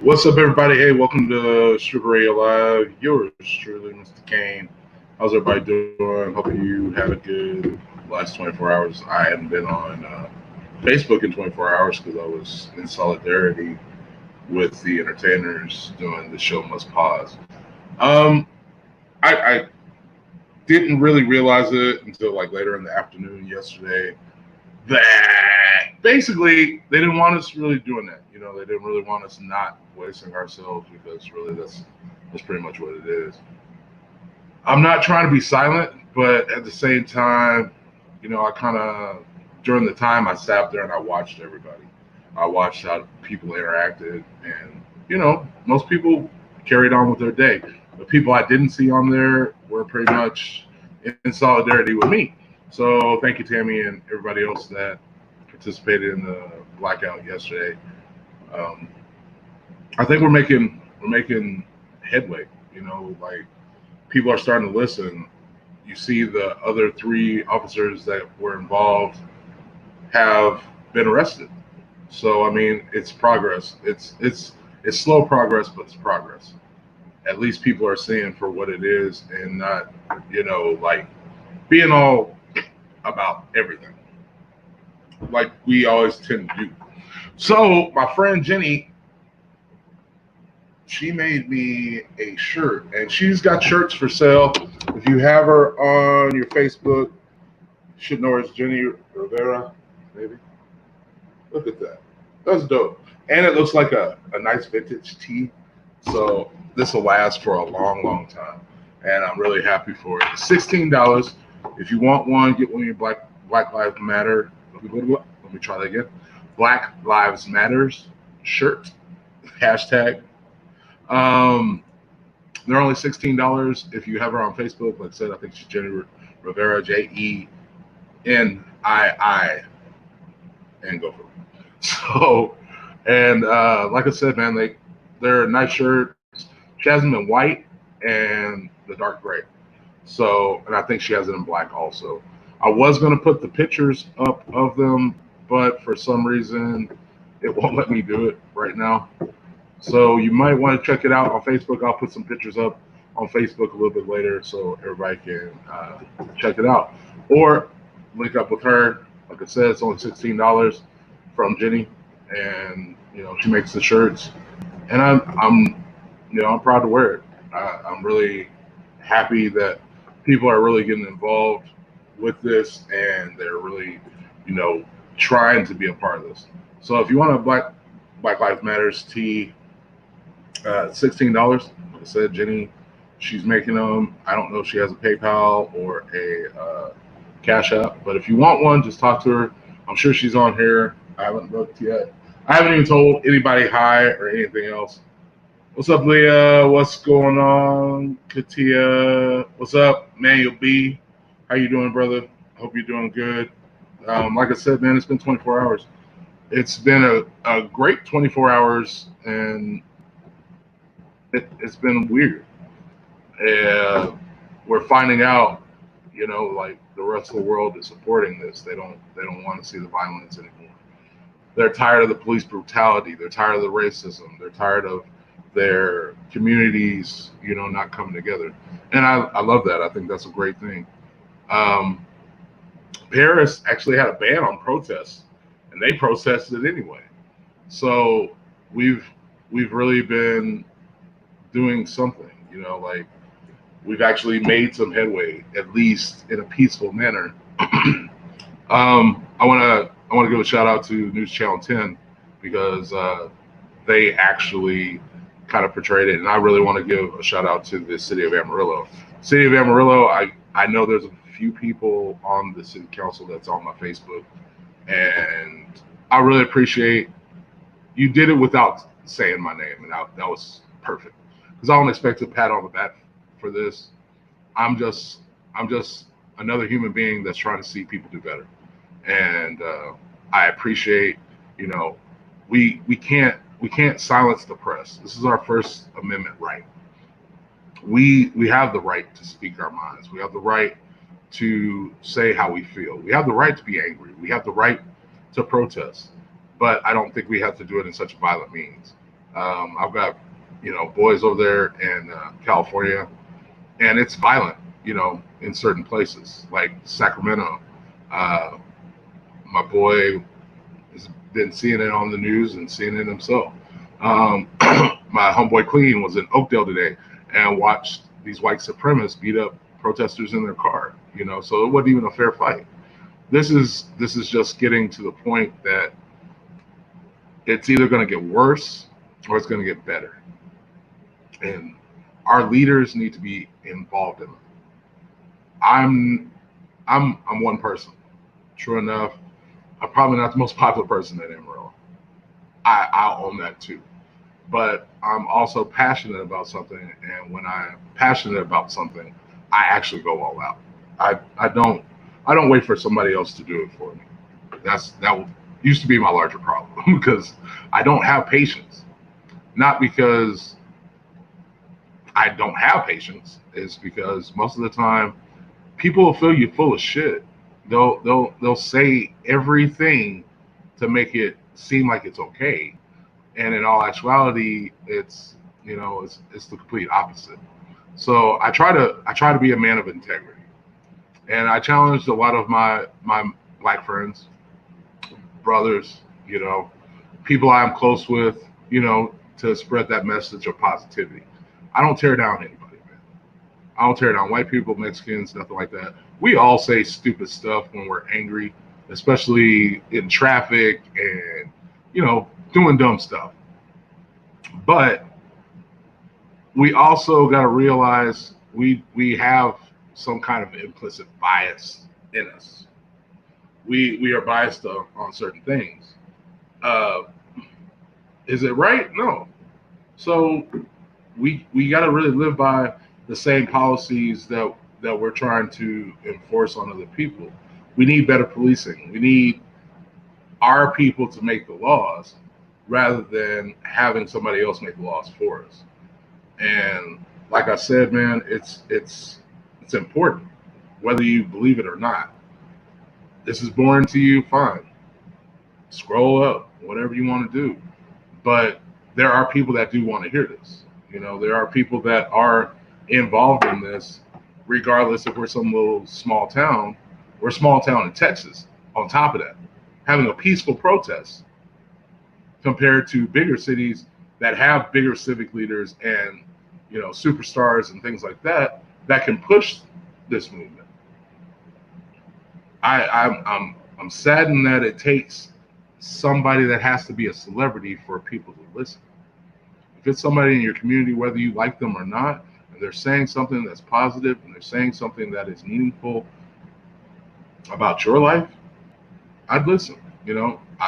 What's up, everybody? Hey, welcome to Tripperradiolive. Yours truly, Mr. Kane. How's everybody doing? Hope you had a good last 24 hours. I hadn't been on Facebook in 24 hours because I was in solidarity with the entertainers doing the show must pause. Um, I didn't really realize it until like later in the afternoon yesterday that basically they didn't want us really doing that. They didn't really want us not voicing ourselves because really that's pretty much what it is. I'm not trying to be silent, but at the same time, I kind of during the time I sat there and I watched everybody. I watched how people interacted, and most people carried on with their day. The people I didn't see on there were pretty much in solidarity with me. So thank you, Tammy, and everybody else that participated in the blackout yesterday. Um, I think we're making headway. Like people are starting to listen. You see, the other three officers that were involved have been arrested. So I mean, it's progress. It's slow progress, but it's progress. At least people are seeing for what it is, and not like being all about everything like we always tend to do. So my friend Jenny, she made me a shirt, and she's got shirts for sale. If you have her on your Facebook, you should know her as Jenny Rivera. Maybe look at that. That's dope, and it looks like a nice vintage tee. So this will last for a long, long time, and I'm really happy for it. It's $16. If you want one, get one of your Black Lives Matter. Let me try that again. Black Lives Matters shirt hashtag. Um, they're only $16 if you have her on Facebook. Like I said, I think she's Jenny Rivera, Jenii, and go for it. So, and like I said, man, they're nice shirts. She has them in white and the dark gray. So, and I think she has it in black also. I was gonna put the pictures up of them, but for some reason it won't let me do it right now. So you might want to check it out on Facebook. I'll put some pictures up on Facebook a little bit later so everybody can check it out. Or link up with her. Like I said, it's only $16 from Jenny, and she makes the shirts, and I'm proud to wear it. I'm really happy that people are really getting involved with this, and they're really you know trying to be a part of this. So if you want a Black Lives Matters tee, $16. Like I said, Jenny, she's making them. I don't know if she has a PayPal or a Cash App, but if you want one, just talk to her. I'm sure she's on here. I haven't looked yet. I haven't even told anybody hi or anything else. What's up, Leah? What's going on, Katia? What's up, Manuel B? How you doing, brother? Hope you're doing good. Like I said, man, it's been 24 hours. It's been a great 24 hours, and it's been weird. We're finding out, like the rest of the world is supporting this. They don't want to see the violence anymore. They're tired of the police brutality. They're tired of the racism. They're tired of their communities, not coming together. And I love that. I think that's a great thing. Um, Paris actually had a ban on protests, and they protested anyway. So we've we've really been doing something, like we've actually made some headway, at least in a peaceful manner. I want to give a shout out to News Channel 10 because they actually kind of portrayed it, and I really want to give a shout out to the city of Amarillo. City of Amarillo, I know there's a few people on the city council that's on my Facebook, and I really appreciate you did it without saying my name, and that was perfect because I don't expect a pat on the back for this. I'm just I'm just another human being that's trying to see people do better, and I appreciate you know we can't silence the press. This is our First Amendment right. We have the right to speak our minds. We have the right to say how we feel. We have the right to be angry. We have the right to protest. But I don't think we have to do it in such violent means. I've got, boys over there in California, and it's violent, in certain places like Sacramento. Uh, my boy has been seeing it on the news and seeing it himself. My homeboy Clean was in Oakdale today and watched these white supremacists beat up protesters in their car. So it wasn't even a fair fight. This is just getting to the point that it's either going to get worse or it's going to get better, and our leaders need to be involved in it. I'm one person. True enough, I'm probably not the most popular person in Amarillo. I'll own that too. But I'm also passionate about something, and when I'm passionate about something, I actually go all out. I don't wait for somebody else to do it for me. That used to be my larger problem because I don't have patience. Not because I don't have patience, it's because most of the time people will feel you full of shit. They'll say everything to make it seem like it's okay, and in all actuality, it's the complete opposite. So I try to be a man of integrity, and I challenged a lot of my black friends, brothers, people I'm close with, to spread that message of positivity. I don't tear down anybody, man. I don't tear down white people, Mexicans, nothing like that. We all say stupid stuff when we're angry, especially in traffic and doing dumb stuff. But we also got to realize we have some kind of implicit bias in us. We are biased on certain things. Uh, is it right? No. So we got to really live by the same policies that we're trying to enforce on other people. We need better policing. We need our people to make the laws rather than having somebody else make the laws for us. And like I said, man, it's important whether you believe it or not. This is boring to you, fine. Scroll up, whatever you want to do. But there are people that do want to hear this. There are people that are involved in this, regardless if we're some little small town. We're a small town in Texas, on top of that, having a peaceful protest compared to bigger cities that have bigger civic leaders and superstars and things like that can push this movement. I'm saddened that it takes somebody that has to be a celebrity for people to listen. If it's somebody in your community, whether you like them or not, and they're saying something that's positive and they're saying something that is meaningful about your life, I'd listen.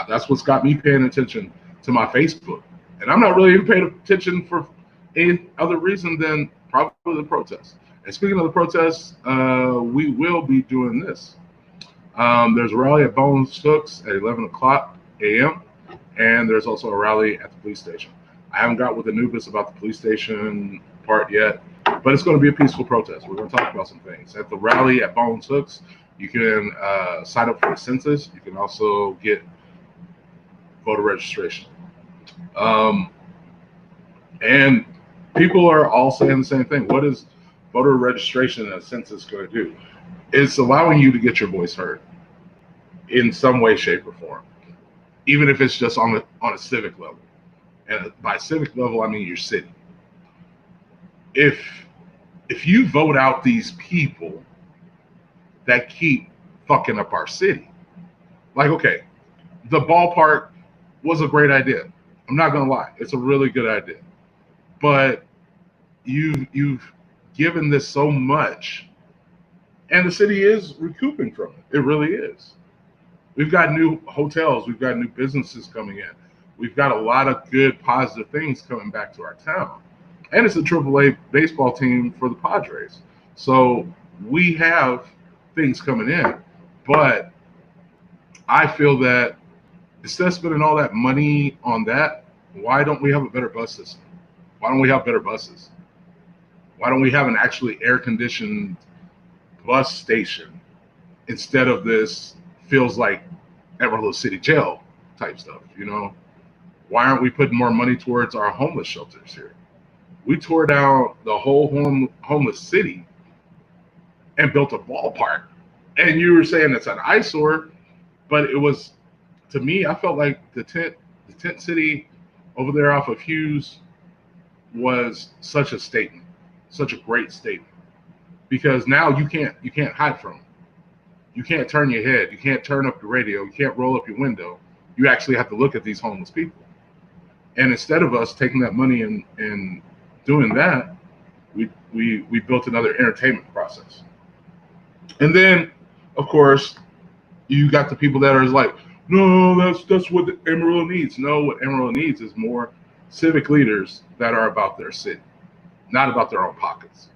That's what's got me paying attention to my Facebook, and I'm not really even paying attention for any other reason than probably the protests. And speaking of the protests, we will be doing this. There's a rally at Bones Hooks at 11 o'clock a.m., and there's also a rally at the police station. I haven't got with Anubis about the police station part yet, but it's going to be a peaceful protest. We're going to talk about some things. At the rally at Bones Hooks, you can sign up for the census. You can also get voter registration. Um, and people are all saying the same thing. What is voter registration and a census going to do? It's allowing you to get your voice heard in some way, shape, or form, even if it's just on a civic level. And by civic level, I mean your city. If you vote out these people that keep fucking up our city, like, okay, the ballpark was a great idea. I'm not gonna lie, it's a really good idea. But you've given this so much, and the city is recouping from it. It really is. We've got new hotels, we've got new businesses coming in. We've got a lot of good, positive things coming back to our town. And it's a AAA baseball team for the Padres. So we have things coming in. But I feel that instead of spending all that money on that, why don't we have a better bus system? Why don't we have better buses? Why don't we have an actually air-conditioned bus station instead of this feels like Amarillo City Jail type stuff, Why aren't we putting more money towards our homeless shelters here? We tore down the whole homeless city and built a ballpark. And you were saying it's an eyesore, but it was, to me, I felt like the tent city over there off of Hughes was such a statement, such a great statement. Because now you can't hide from it. You can't turn your head, you can't turn up the radio, you can't roll up your window. You actually have to look at these homeless people. And instead of us taking that money and doing that, we built another entertainment process. And then, of course, you got the people that are like, no, that's what Amarillo needs. No, what Amarillo needs is more civic leaders that are about their city, not about their own pockets,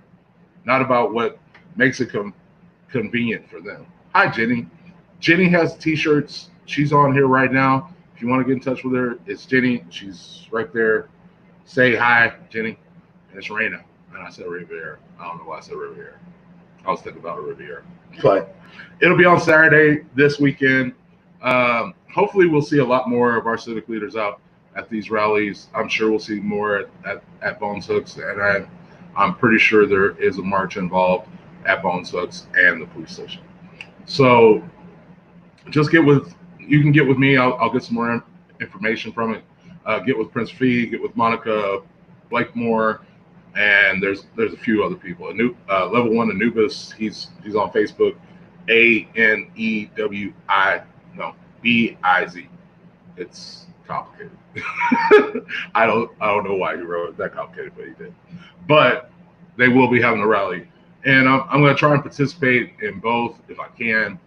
not about what makes it convenient for them. Hi, Jenny. Jenny has T-shirts. She's on here right now. If you want to get in touch with her, it's Jenny. She's right there. Say hi, Jenny. And it's Raina. And I said Riviera. I don't know why I said Riviera. I was thinking about Riviera. But it'll be on Saturday this weekend. Hopefully we'll see a lot more of our civic leaders out at these rallies. I'm sure we'll see more at Bones Hooks. And I'm pretty sure there is a march involved at Bones Hooks and the police station. So just you can get with me. I'll get some more information from it. Get with Prince Fee, get with Monica Blakemore, and there's a few other people. Level 1 Anubis, he's on Facebook. BIZ. It's complicated. I don't know why he wrote it that complicated, but he did. But they will be having a rally, and I'm going to try and participate in both if I can.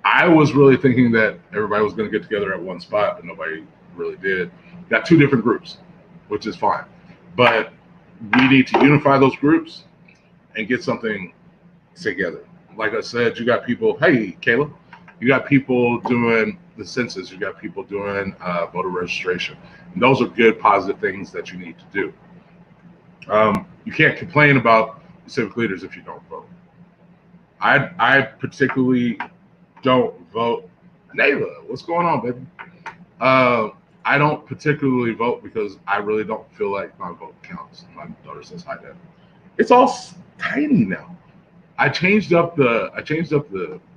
I was really thinking that everybody was going to get together at one spot, but nobody really did. Got two different groups, which is fine. But we need to unify those groups and get something together. Like I said, you got people, hey, Kayla, you got people doing the census, you got people doing voter registration. And those are good, positive things that you need to do. You can't complain about civic leaders if you don't vote. I particularly don't vote. Nayla, what's going on, baby? I don't particularly vote because I really don't feel like my vote counts. My daughter says hi, Dad. It's all tiny now. I changed up the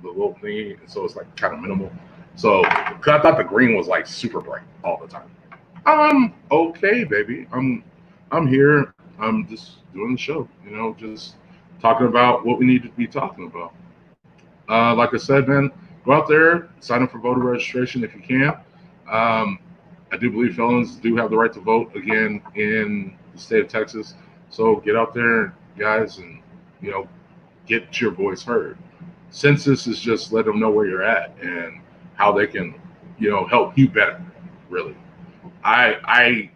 little thingy, so it's like kind of minimal. So, cause I thought the green was like super bright all the time. Okay, baby. I'm here. I'm just doing the show. Just talking about what we need to be talking about. Like I said, man, go out there, sign up for voter registration if you can. I do believe felons do have the right to vote again in the state of Texas. So get out there, guys, and get your voice heard. Census is just let them know where you're at and how they can, help you better. Really, I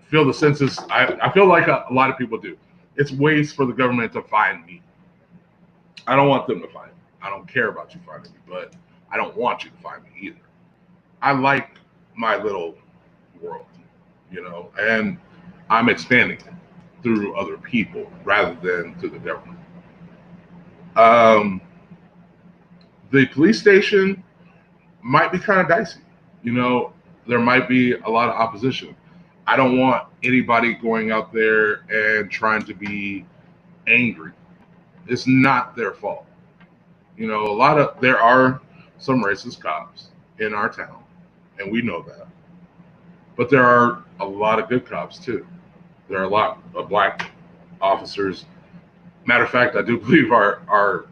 feel the census. I feel like a lot of people do. It's ways for the government to find me. I don't want them to find me. I don't care about you finding me, but I don't want you to find me either. I like my little world, and I'm expanding it through other people rather than through the government. The police station might be kind of dicey. There might be a lot of opposition. I don't want anybody going out there and trying to be angry. It's not their fault. There are some racist cops in our town, and we know that. But there are a lot of good cops too. There are a lot of black officers. Matter of fact, I do believe our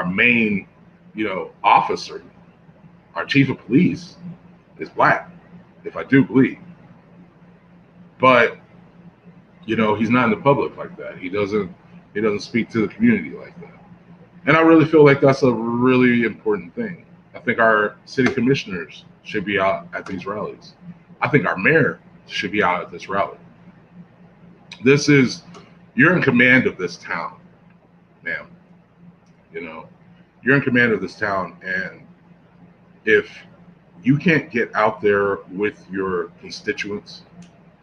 main, officer, our chief of police is black, if I do believe. But, he's not in the public like that. He doesn't speak to the community like that. And I really feel like that's a really important thing. I think our city commissioners should be out at these rallies. I think our mayor should be out at this rally. You're in command of this town, ma'am. You're in command of this town, and if you can't get out there with your constituents,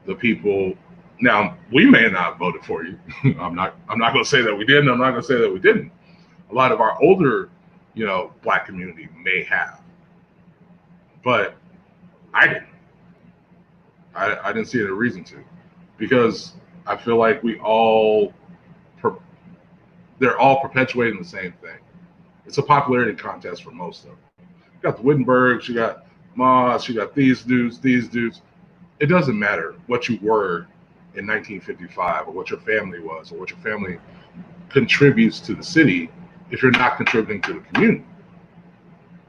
the people. Now, we may not have voted for you. I'm not going to say that we didn't. I'm not going to say that we didn't. A lot of our older, black community may have. But I didn't. I didn't see any reason to, because I feel like they're all perpetuating the same thing. It's a popularity contest for most of them. You got the Wittenbergs, you got Moss, you got these dudes. It doesn't matter what you were in 1955 or what your family was or what your family contributes to the city if you're not contributing to the community.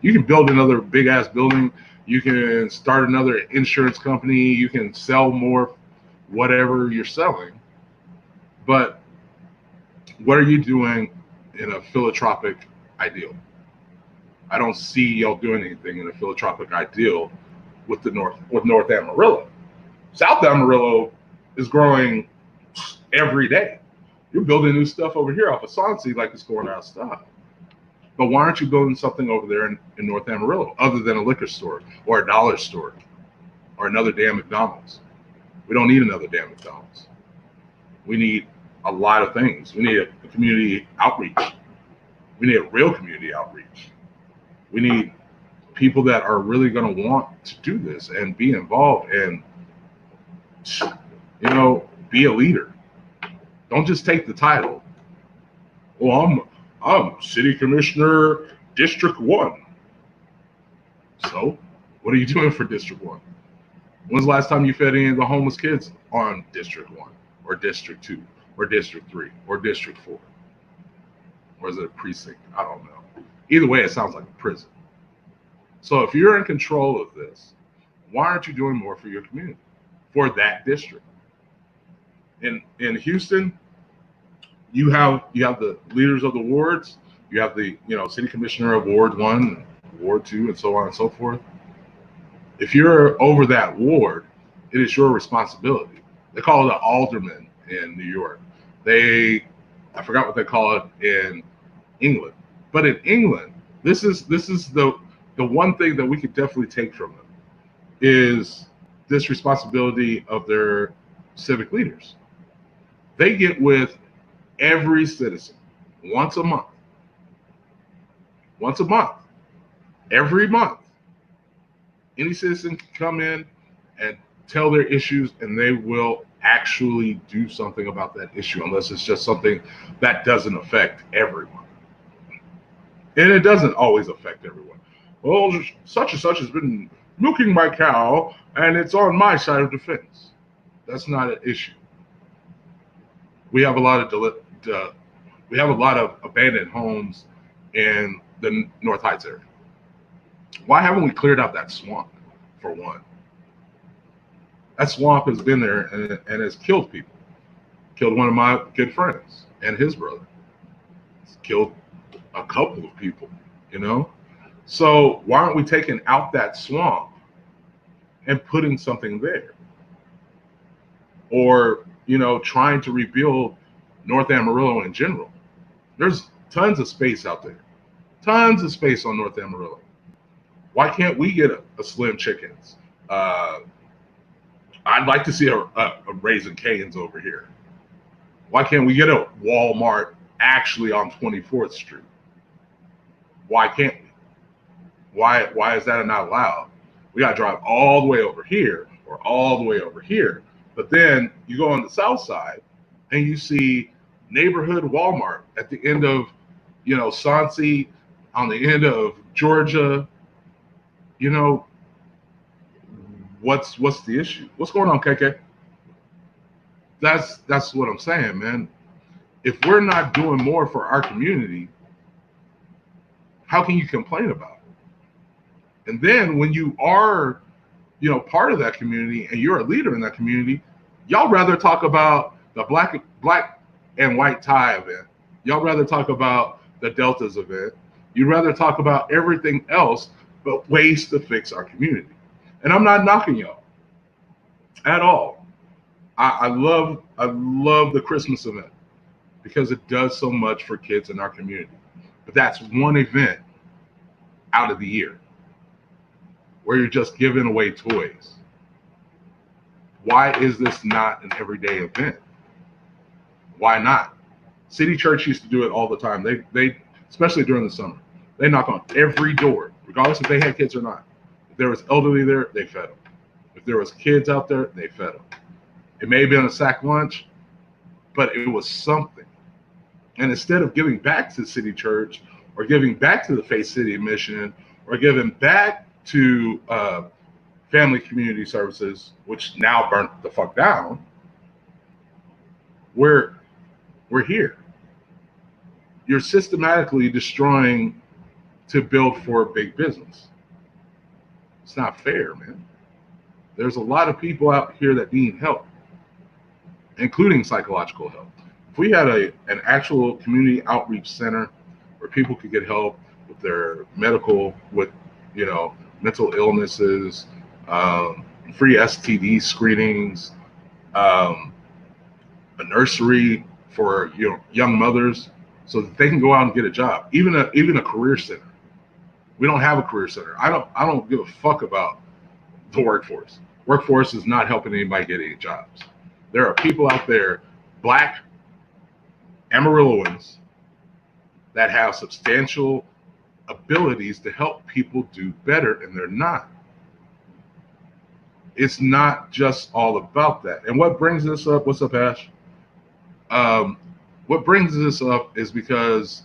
You can build another big ass building, you can start another insurance company, you can sell more whatever you're selling, but what are you doing in a philanthropic ideal? I don't see y'all doing anything in a philanthropic ideal with North Amarillo. South Amarillo is growing every day. You're building new stuff over here off of Sonsi like it's going out of style. But why aren't you building something over there in North Amarillo other than a liquor store or a dollar store or another damn McDonald's? We don't need another damn McDonald's. We need a lot of things. We need a community outreach. We need a real community outreach. We need people that are really going to want to do this and be involved and, be a leader. Don't just take the title. Well, I'm city commissioner, District 1. So, what are you doing for District 1? When's the last time you fed any of the homeless kids on District 1 or District 2 or District 3 or District 4? Or is it a precinct? I don't know. Either way, it sounds like a prison. So if you're in control of this, why aren't you doing more for your community, for that district? In Houston, you have the leaders of the wards, you have the city commissioner of Ward 1, Ward 2, and so on and so forth. If you're over that ward, it is your responsibility. They call it an alderman in New York. I forgot what they call it in England. But in England, this is the one thing that we could definitely take from them is this responsibility of their civic leaders. They get with every citizen once a month, every month. Any citizen can come in and tell their issues, and they will actually do something about that issue, unless it's just something that doesn't affect everyone. And it doesn't always affect everyone. Well, such and such has been milking my cow, and it's on my side of the fence. That's not an issue. We have a lot of abandoned homes in the North Heights area. Why haven't we cleared out that swamp, for one? That swamp has been there and has killed people. Killed one of my good friends and his brother. It's killed a couple of people, So why aren't we taking out that swamp and putting something there? Or, trying to rebuild North Amarillo in general. There's tons of space out there. Tons of space on North Amarillo. Why can't we get a Slim Chickens? I'd like to see a Raising Cane's over here. Why can't we get a Walmart actually on 24th Street? Why can't we? Why is that not allowed? We got to drive all the way over here or all the way over here. But then you go on the south side and you see neighborhood Walmart at the end of, Sonsi, on the end of Georgia. What's the issue? What's going on, KK? That's what I'm saying, man. If we're not doing more for our community, how can you complain about it? And then when you are, part of that community and you're a leader in that community, y'all rather talk about the black and white tie event. Y'all rather talk about the Deltas event. You'd rather talk about everything else but ways to fix our community. And I'm not knocking y'all at all. I love the Christmas event because it does so much for kids in our community. But that's one event out of the year where you're just giving away toys. Why is this not an everyday event? Why not? City Church used to do it all the time. They especially during the summer, they knock on every door, regardless if they had kids or not. If there was elderly there, they fed them. If there was kids out there, they fed them. It may have been a sack lunch, but it was something. And instead of giving back to the city church or giving back to the Faith City Mission or giving back to family community services, which now burnt the fuck down, we're here. You're systematically destroying to build for big business. It's not fair, man. There's a lot of people out here that need help, including psychological help. If we had an actual community outreach center where people could get help with their medical, with mental illnesses, free STD screenings, a nursery for young mothers, so that they can go out and get a job, even a career center. We don't have a career center. I don't give a fuck about the workforce. Workforce is not helping anybody get any jobs. There are people out there, Black Amarilloans, that have substantial abilities to help people do better, and they're not. It's not just all about that. And what brings this up? What's up, Ash? What brings this up is because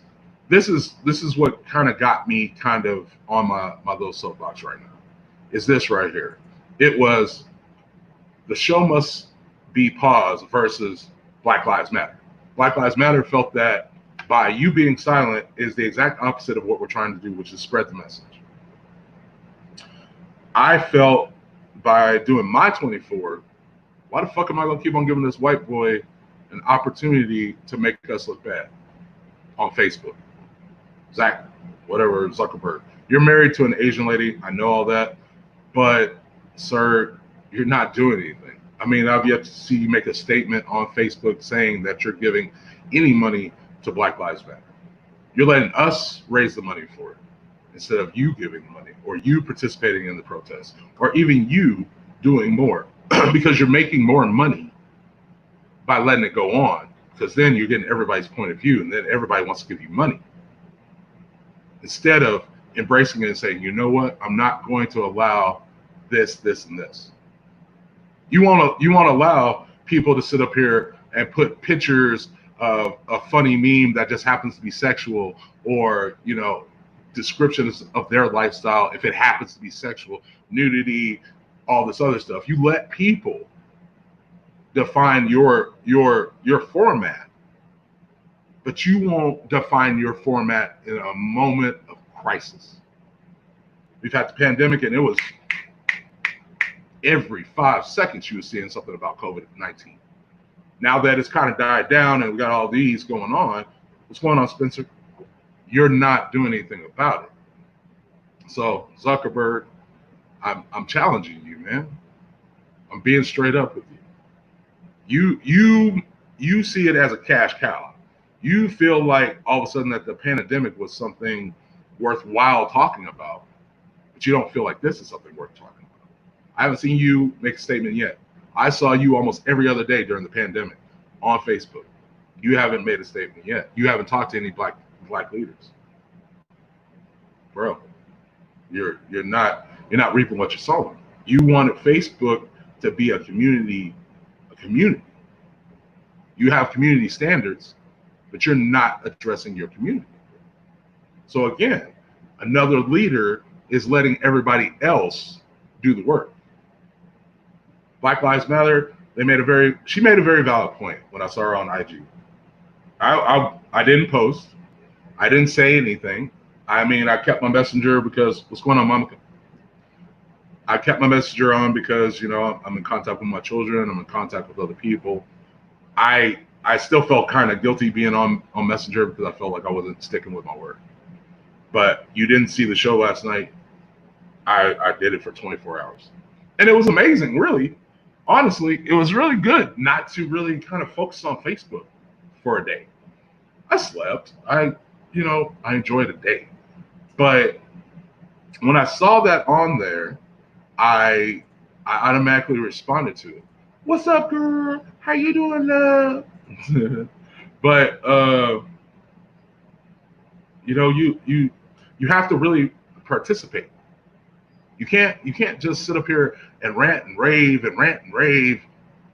this is what kind of got me kind of on my little soapbox right now. Is this right here? It was the show must be paused versus Black Lives Matter. Black Lives Matter felt that by you being silent is the exact opposite of what we're trying to do, which is spread the message. I felt by doing my 24, why the fuck am I going to keep on giving this white boy an opportunity to make us look bad on Facebook? Zuckerberg. You're married to an Asian lady. I know all that. But, sir, you're not doing anything. I mean, I've yet to see you make a statement on Facebook saying that you're giving any money to Black Lives Matter. You're letting us raise the money for it instead of you giving the money or you participating in the protests or even you doing more because you're making more money by letting it go on, because then you're getting everybody's point of view and then everybody wants to give you money instead of embracing it and saying, you know what, I'm not going to allow this, and this. You want to allow people to sit up here and put pictures of a funny meme that just happens to be sexual, or descriptions of their lifestyle if it happens to be sexual, nudity, all this other stuff. You let people define your format, but you won't define your format in a moment of crisis. We've had the pandemic, and it was every 5 seconds you were seeing something about COVID-19. Now that it's kind of died down and we got all these going on, what's going on, Spencer? You're not doing anything about it. So Zuckerberg, I'm challenging you, man. I'm being straight up with you. You see it as a cash cow. You feel like all of a sudden that the pandemic was something worthwhile talking about, but you don't feel like this is something worth talking about. I haven't seen you make a statement yet. I saw you almost every other day during the pandemic on Facebook. You haven't made a statement yet. You haven't talked to any black leaders. Bro, you're not reaping what you're sowing. You wanted Facebook to be a community. You have community standards, but you're not addressing your community. So again, another leader is letting everybody else do the work. Black Lives Matter, she made a very valid point when I saw her on IG. I didn't post. I didn't say anything. I mean, I kept my messenger because, what's going on, Monica? I kept my messenger on because, I'm in contact with my children. I'm in contact with other people. I still felt kind of guilty being on Messenger because I felt like I wasn't sticking with my word. But you didn't see the show last night. I did it for 24 hours. And it was amazing, really. Honestly, it was really good not to really kind of focus on Facebook for a day. I slept. I enjoyed a day. But when I saw that on there, I automatically responded to it. What's up, girl? How you doing, love? But you have to really participate. You can't just sit up here and rant and rave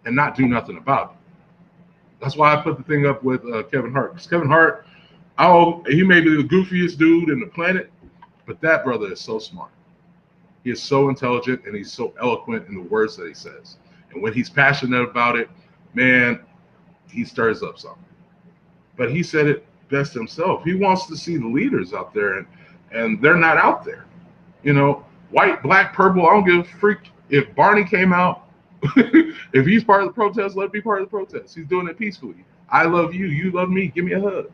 and not do nothing about it. That's why I put the thing up with Kevin Hart. Because Kevin Hart, he may be the goofiest dude in the planet, but that brother is so smart. He is so intelligent and he's so eloquent in the words that he says. And when he's passionate about it, man, he stirs up something. But he said it best himself. He wants to see the leaders out there, and they're not out there. White, black, purple, I don't give a freak. If Barney came out, if he's part of the protest, let him be part of the protest. He's doing it peacefully. I love you. You love me. Give me a hug.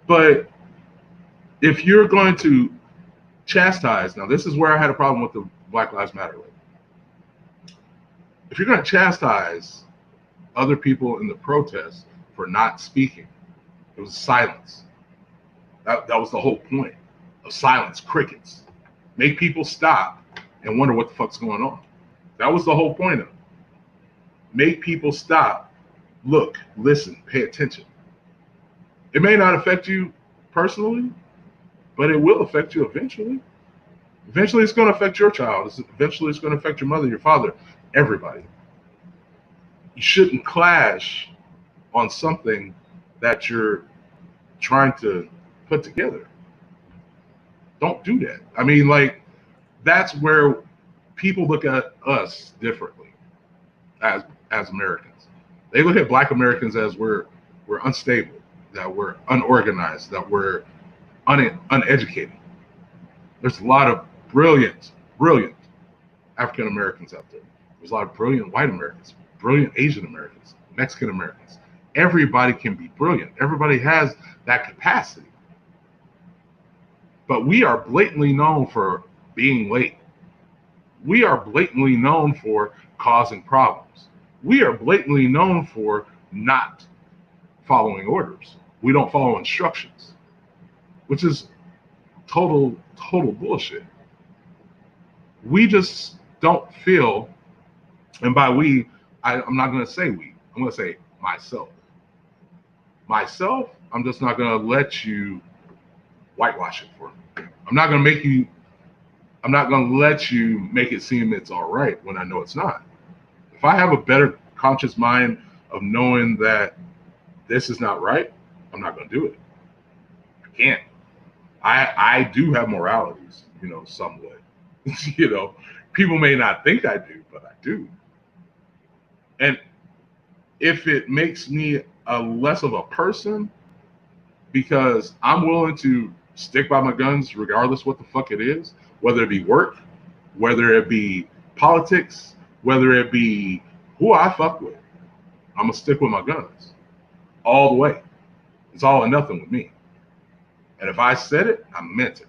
But if you're going to chastise, now this is where I had a problem with the Black Lives Matter. If you're going to chastise other people in the protest for not speaking, it was silence. That was the whole point of silence, crickets. Make people stop and wonder what the fuck's going on. That was the whole point of it. Make people stop, look, listen, pay attention. It may not affect you personally, but it will affect you eventually. Eventually, it's going to affect your child. Eventually, it's going to affect your mother, your father, everybody. You shouldn't clash on something that you're trying to put together. Don't do that. I mean, that's where people look at us differently as Americans. They look at Black Americans as we're unstable, that we're unorganized, that we're uneducated. There's a lot of brilliant African Americans out there. There's a lot of brilliant white Americans, brilliant Asian Americans, Mexican Americans. Everybody can be brilliant. Everybody has that capacity. But we are blatantly known for being late. We are blatantly known for causing problems. We are blatantly known for not following orders. We don't follow instructions, which is total bullshit. We just don't feel, and by we, I'm not going to say we, I'm going to say myself. I'm just not going to let you whitewash it for me. I'm not going to let you make it seem it's all right when I know it's not. If I have a better conscious mind of knowing that this is not right, I'm not going to do it. I can't. I do have moralities, somewhat. People may not think I do, but I do. And if it makes me a less of a person because I'm willing to stick by my guns regardless what the fuck it is, whether it be work, whether it be politics, whether it be who I fuck with, I'm gonna stick with my guns all the way. It's all or nothing with me. And if I said it, I meant it.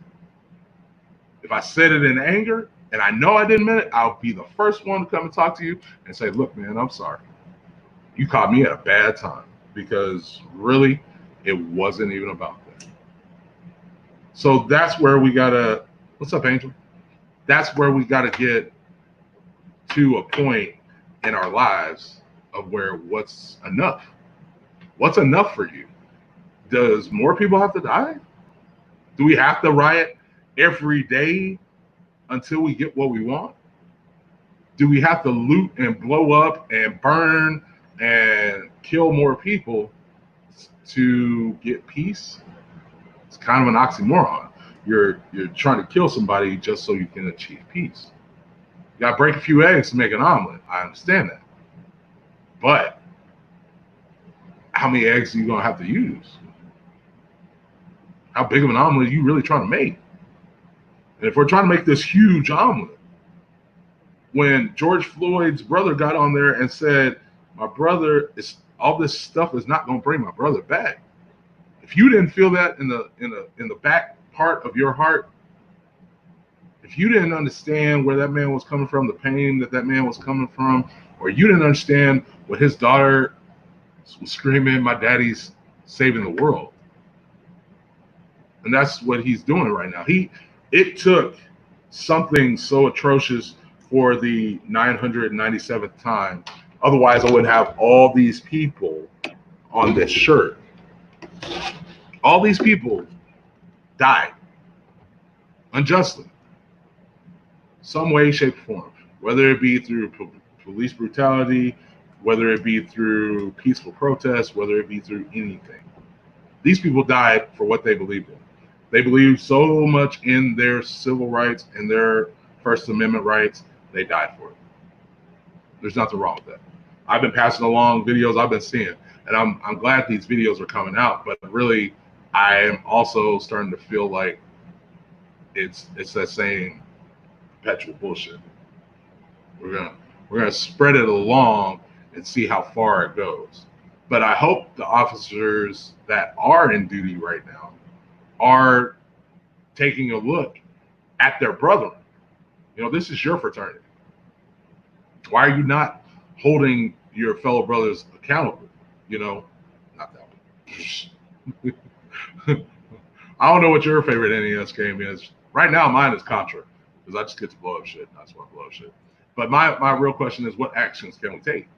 If I said it in anger and I know I didn't mean it, I'll be the first one to come and talk to you and say, look, man, I'm sorry. You caught me at a bad time because really it wasn't even about that. So that's where we gotta, what's up, Angel? That's where we gotta get to a point in our lives of where what's enough? What's enough for you? Does more people have to die? Do we have to riot every day until we get what we want? Do we have to loot and blow up and burn and kill more people to get peace? It's kind of an oxymoron. You're trying to kill somebody just so you can achieve peace. You got to break a few eggs to make an omelet. I understand that. But how many eggs are you going to have to use? How big of an omelet are you really trying to make? And if we're trying to make this huge omelet, when George Floyd's brother got on there and said, my brother is, all this stuff is not going to bring my brother back. If you didn't feel that in the back part of your heart, if you didn't understand where that man was coming from, the pain that man was coming from, or you didn't understand what his daughter was screaming, my daddy's saving the world. And that's what he's doing right now. It took something so atrocious for the 997th time. Otherwise, I wouldn't have all these people on this shirt. All these people died unjustly. some way, shape, or form, whether it be through police brutality, whether it be through peaceful protests, whether it be through anything. These people died for what they believed in. They believed so much in their civil rights and their First Amendment rights, they died for it. There's nothing wrong with that. I've been passing along videos I've been seeing, and I'm glad these videos are coming out, but really I am also starting to feel like it's that same perpetual bullshit. We're gonna spread it along and see how far it goes. But I hope the officers that are in duty right now are taking a look at their brethren. You know, this is your fraternity. Why are you not holding your fellow brothers accountable? You know, not that one. I don't know what your favorite NES game is. Right now, mine is Contra, because I just get to blow up shit. I just want to blow up shit. But my real question is, what actions can we take?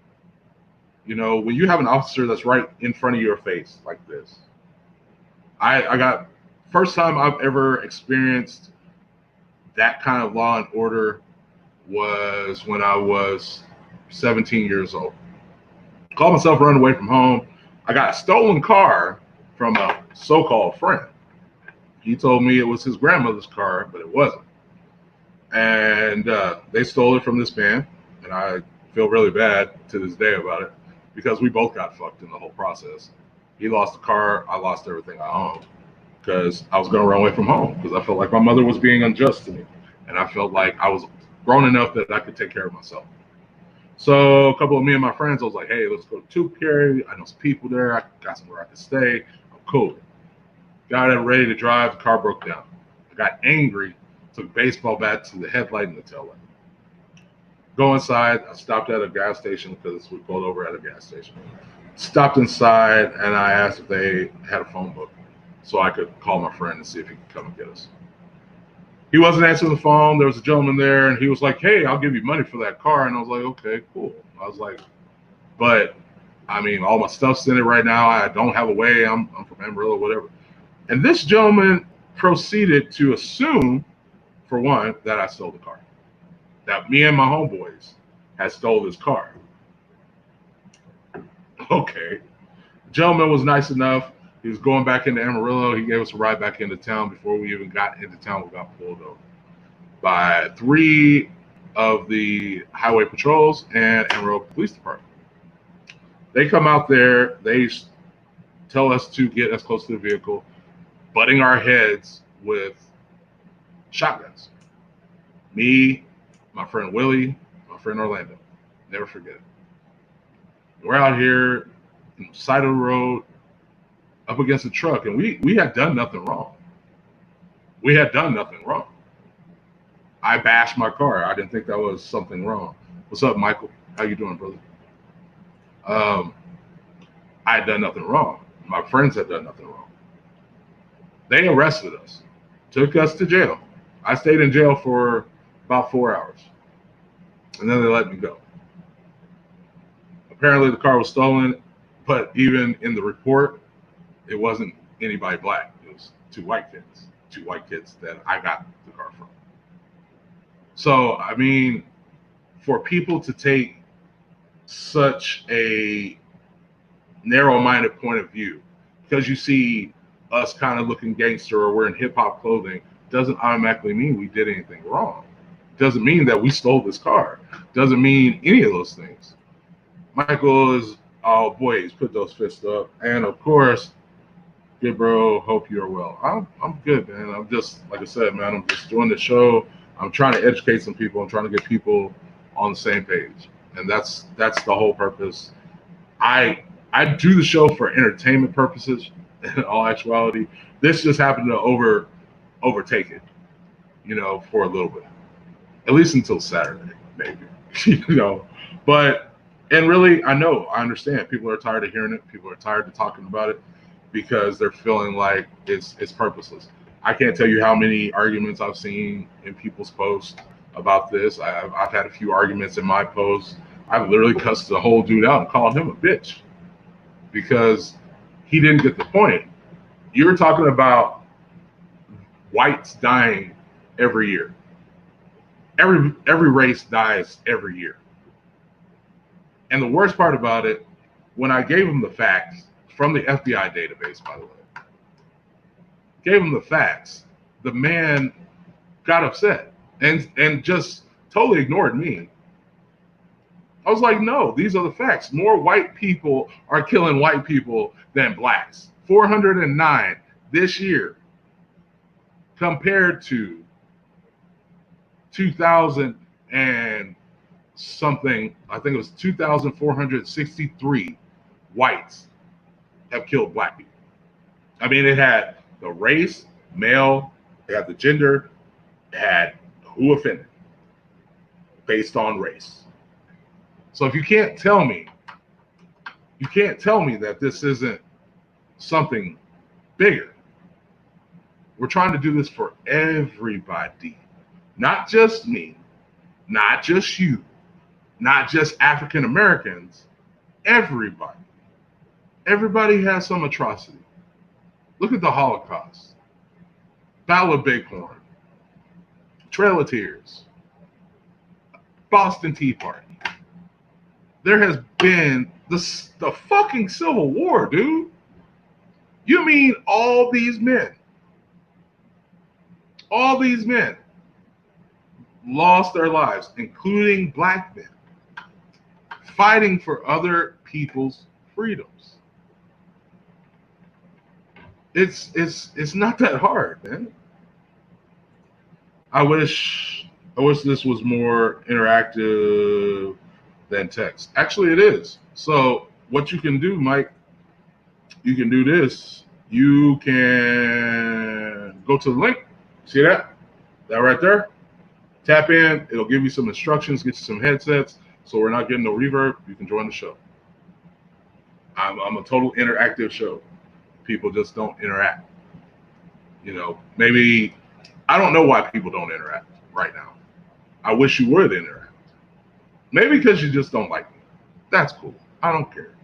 You know, when you have an officer that's right in front of your face like this, I got, first time I've ever experienced that kind of law and order was when I was 17 years old. Called myself running away from home. I got a stolen car from a so-called friend. He told me it was his grandmother's car, but it wasn't. And they stole it from this man, and I feel really bad to this day about it because we both got fucked in the whole process. He lost the car, I lost everything I owned because I was going to run away from home because I felt like my mother was being unjust to me, and I felt like I was grown enough that I could take care of myself. So a couple of me and my friends, I was like, hey, let's go to Tooth Carry. I know some people there. I got somewhere I can stay. I'm cool. Got it ready to drive. The car broke down. I got angry, took a baseball bat to the headlight and the tail light. Go inside. I stopped at a gas station because we pulled over at a gas station. Stopped inside and I asked if they had a phone book so I could call my friend and see if he could come and get us. He wasn't answering the phone. There was a gentleman there and he was like, hey, I'll give you money for that car. And I was like, okay, cool. I was like, but I mean, all my stuff's in it right now. I don't have a way. I'm from Amarillo, whatever. And this gentleman proceeded to assume, for one, that I stole the car. That me and my homeboys had stole this car. Okay. The gentleman was nice enough. He was going back into Amarillo. He gave us a ride back into town. Before we even got into town, we got pulled over by 3 of the highway patrols and Amarillo Police Department. They come out there. They tell us to get as close to the vehicle, butting our heads with shotguns. Me, my friend Willie, my friend Orlando. Never forget it. We're out here on the side of the road up against a truck, and we had done nothing wrong. We had done nothing wrong. I bashed my car. I didn't think that was something wrong. What's up, Michael? How you doing, brother? I had done nothing wrong. My friends had done nothing wrong. They arrested us, took us to jail. I stayed in jail for about 4 hours, and then they let me go. Apparently the car was stolen, but even in the report, it wasn't anybody black. It was 2 white kids that I got the car from. So, I mean, for people to take such a narrow-minded point of view, because you see us kind of looking gangster or wearing hip-hop clothing, doesn't automatically mean we did anything wrong. Doesn't mean that we stole this car. Doesn't mean any of those things. Michael is, oh boy, he's put those fists up. And of course, good bro, hope you're well. I'm good, man. I'm just, like I said, man, I'm just doing the show. I'm trying to educate some people. I'm trying to get people on the same page. And that's the whole purpose. I do the show for entertainment purposes in all actuality. This just happened to overtake it, you know, for a little bit. At least until Saturday, maybe. You know. But and really, I understand. People are tired of hearing it. People are tired of talking about it because they're feeling like it's purposeless. I can't tell you how many arguments I've seen in people's posts about this. I've had a few arguments in my posts. I've literally cussed the whole dude out and called him a bitch because he didn't get the point. You were talking about whites dying every year. Every race dies every year. And the worst part about it, when I gave him the facts from the FBI database, by the way, gave him the facts, the man got upset and just totally ignored me. I was like, no, these are the facts. More white people are killing white people than blacks. 409 this year compared to 2000 and something, I think it was 2,463 whites have killed black people. I mean, it had the race, male, it had the gender, it had who offended based on race. So if you can't tell me that this isn't something bigger. We're trying to do this for everybody, not just me, not just you, not just African Americans, everybody. Everybody has some atrocity. Look at the Holocaust, Battle of Bighorn, Trail of Tears, Boston Tea Party. There has been the fucking Civil War, dude. You mean all these men lost their lives, including black men, fighting for other people's freedoms. It's not that hard, man. I wish this was more interactive than text. Actually, it is. So what you can do, Mike, you can do this. You can go to the link. See that? That right there? Tap in. It'll give you some instructions, get you some headsets, so we're not getting no reverb. You can join the show. I'm a total interactive show. People just don't interact. You know, maybe, I don't know why people don't interact right now. I wish you would interact. Maybe because you just don't like me. That's cool. I don't care.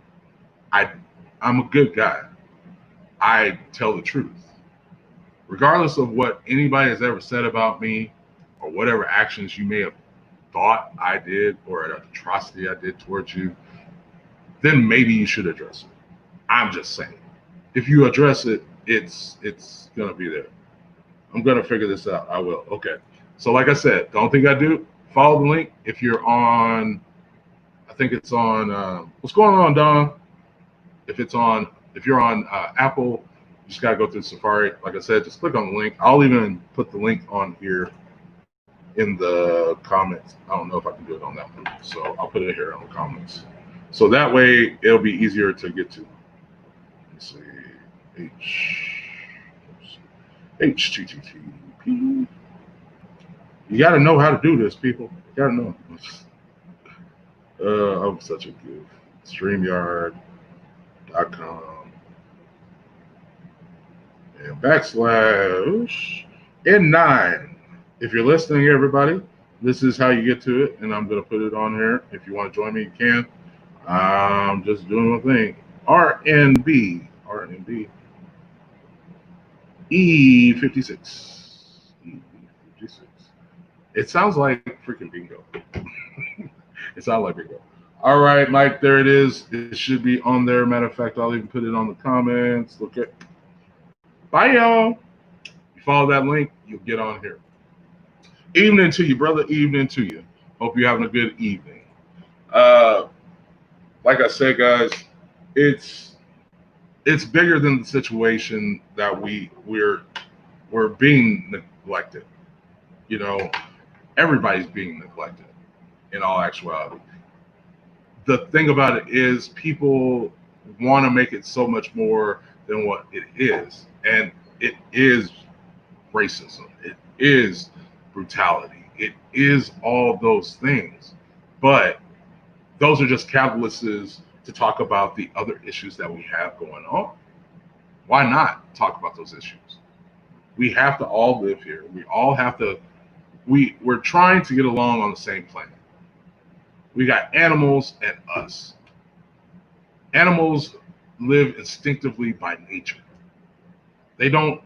I'm a good guy. I tell the truth. Regardless of what anybody has ever said about me or whatever actions you may have thought I did or an atrocity I did towards you, then maybe you should address it. I'm just saying. If you address it, it's going to be there. I'm going to figure this out. I will. Okay. So like I said, don't think I do. Follow the link. If you're on, I think it's on, what's going on, Don? If you're on Apple, you just got to go through Safari. Like I said, just click on the link. I'll even put the link on here in the comments. I don't know if I can do it on that one. So I'll put it here on the comments. So that way it'll be easier to get to. Let's see. HTTP. You got to know how to do this, people. You got to know. I'm such a goof. StreamYard.com and /N9. If you're listening, everybody, this is how you get to it, and I'm going to put it on here. If you want to join me, you can. I'm just doing my thing. RNB E56. It sounds like freaking bingo. It sounds like bingo. All right, Mike, there it is. It should be on there. Matter of fact, I'll even put it on the comments. Look at. Bye, y'all. You follow that link, you'll get on here. Evening to you, brother. Evening to you. Hope you're having a good evening. Like I said, guys, it's bigger than the situation that we're being neglected. You know, everybody's being neglected in all actuality. The thing about it is people want to make it so much more than what it is. And it is racism. It is brutality. It is all those things. But those are just catalysts to talk about the other issues that we have going on. Why not talk about those issues? We have to all live here. We all have to, we're trying to get along on the same planet. We got animals and us. Animals live instinctively by nature. They don't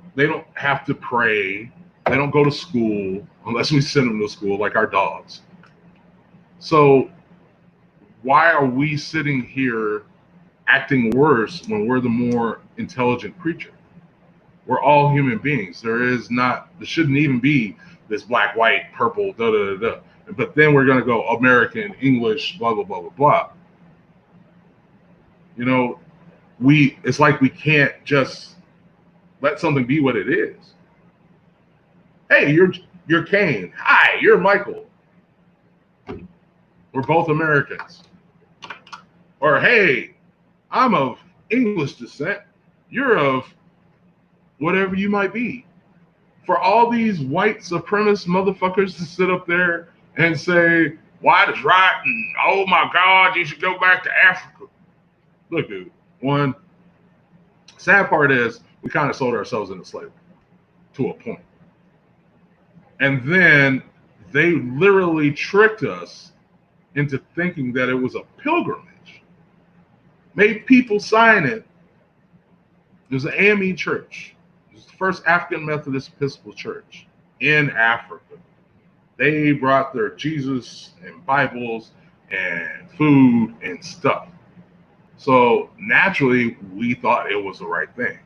have to pray They don't go to school unless we send them to school, like our dogs. So why are we sitting here acting worse when we're the more intelligent creature? We're all human beings. There shouldn't even be this black, white, purple, da da da da. But then we're gonna go American, English, blah blah blah blah blah. You know, it's like we can't just let something be what it is. Hey, you're Kane. Hi, you're Michael. We're both Americans. Or hey, I'm of English descent. You're of whatever you might be. For all these white supremacist motherfuckers to sit up there and say, white is right, and oh my God, you should go back to Africa. Look, dude, one sad part is we kind of sold ourselves into slavery to a point. And then they literally tricked us into thinking that it was a pilgrimage. Made people sign it. It was an AME church. It was the first African Methodist Episcopal church in Africa. They brought their Jesus and Bibles and food and stuff. So naturally, we thought it was the right thing.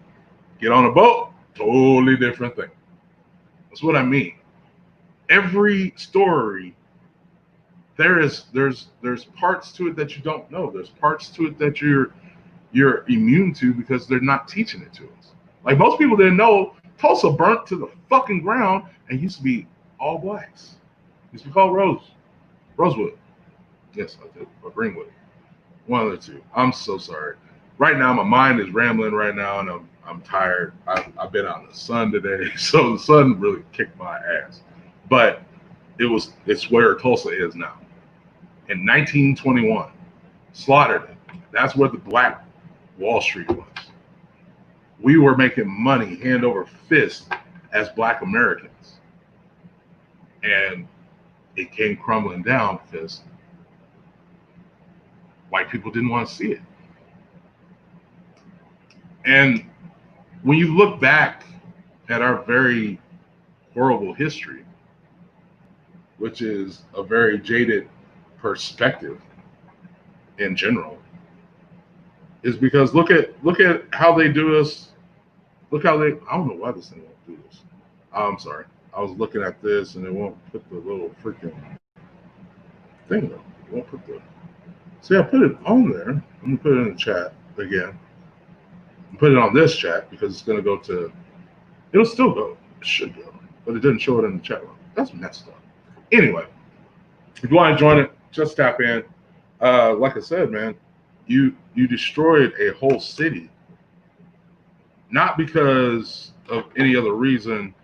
Get on a boat, totally different thing. That's what I mean. Every story, there's parts to it that you don't know. There's parts to it that you're immune to because they're not teaching it to us. Like most people didn't know Tulsa burnt to the fucking ground and used to be all blacks. Used to be called Rosewood. Yes, I did. Or Greenwood. One of the two. I'm so sorry. Right now, my mind is rambling right now, and I'm tired. I've been out in the sun today, so the sun really kicked my ass. But it's where Tulsa is now. In 1921, slaughtered it. That's where the Black Wall Street was. We were making money hand over fist as Black Americans. And it came crumbling down because white people didn't want to see it. And when you look back at our very horrible history, which is a very jaded perspective in general, is because look at how they do us. Look how I don't know why this thing won't do this. I'm sorry. I was looking at this and it won't put the little freaking thing up. It won't put the. See, I put it on there. I'm gonna put it in the chat again. Put it on this chat because it's gonna go to. It'll still go. It should go, but it didn't show it in the chat room. That's messed up. Anyway, if you want to join it, just tap in. Like I said, man, you destroyed a whole city, not because of any other reason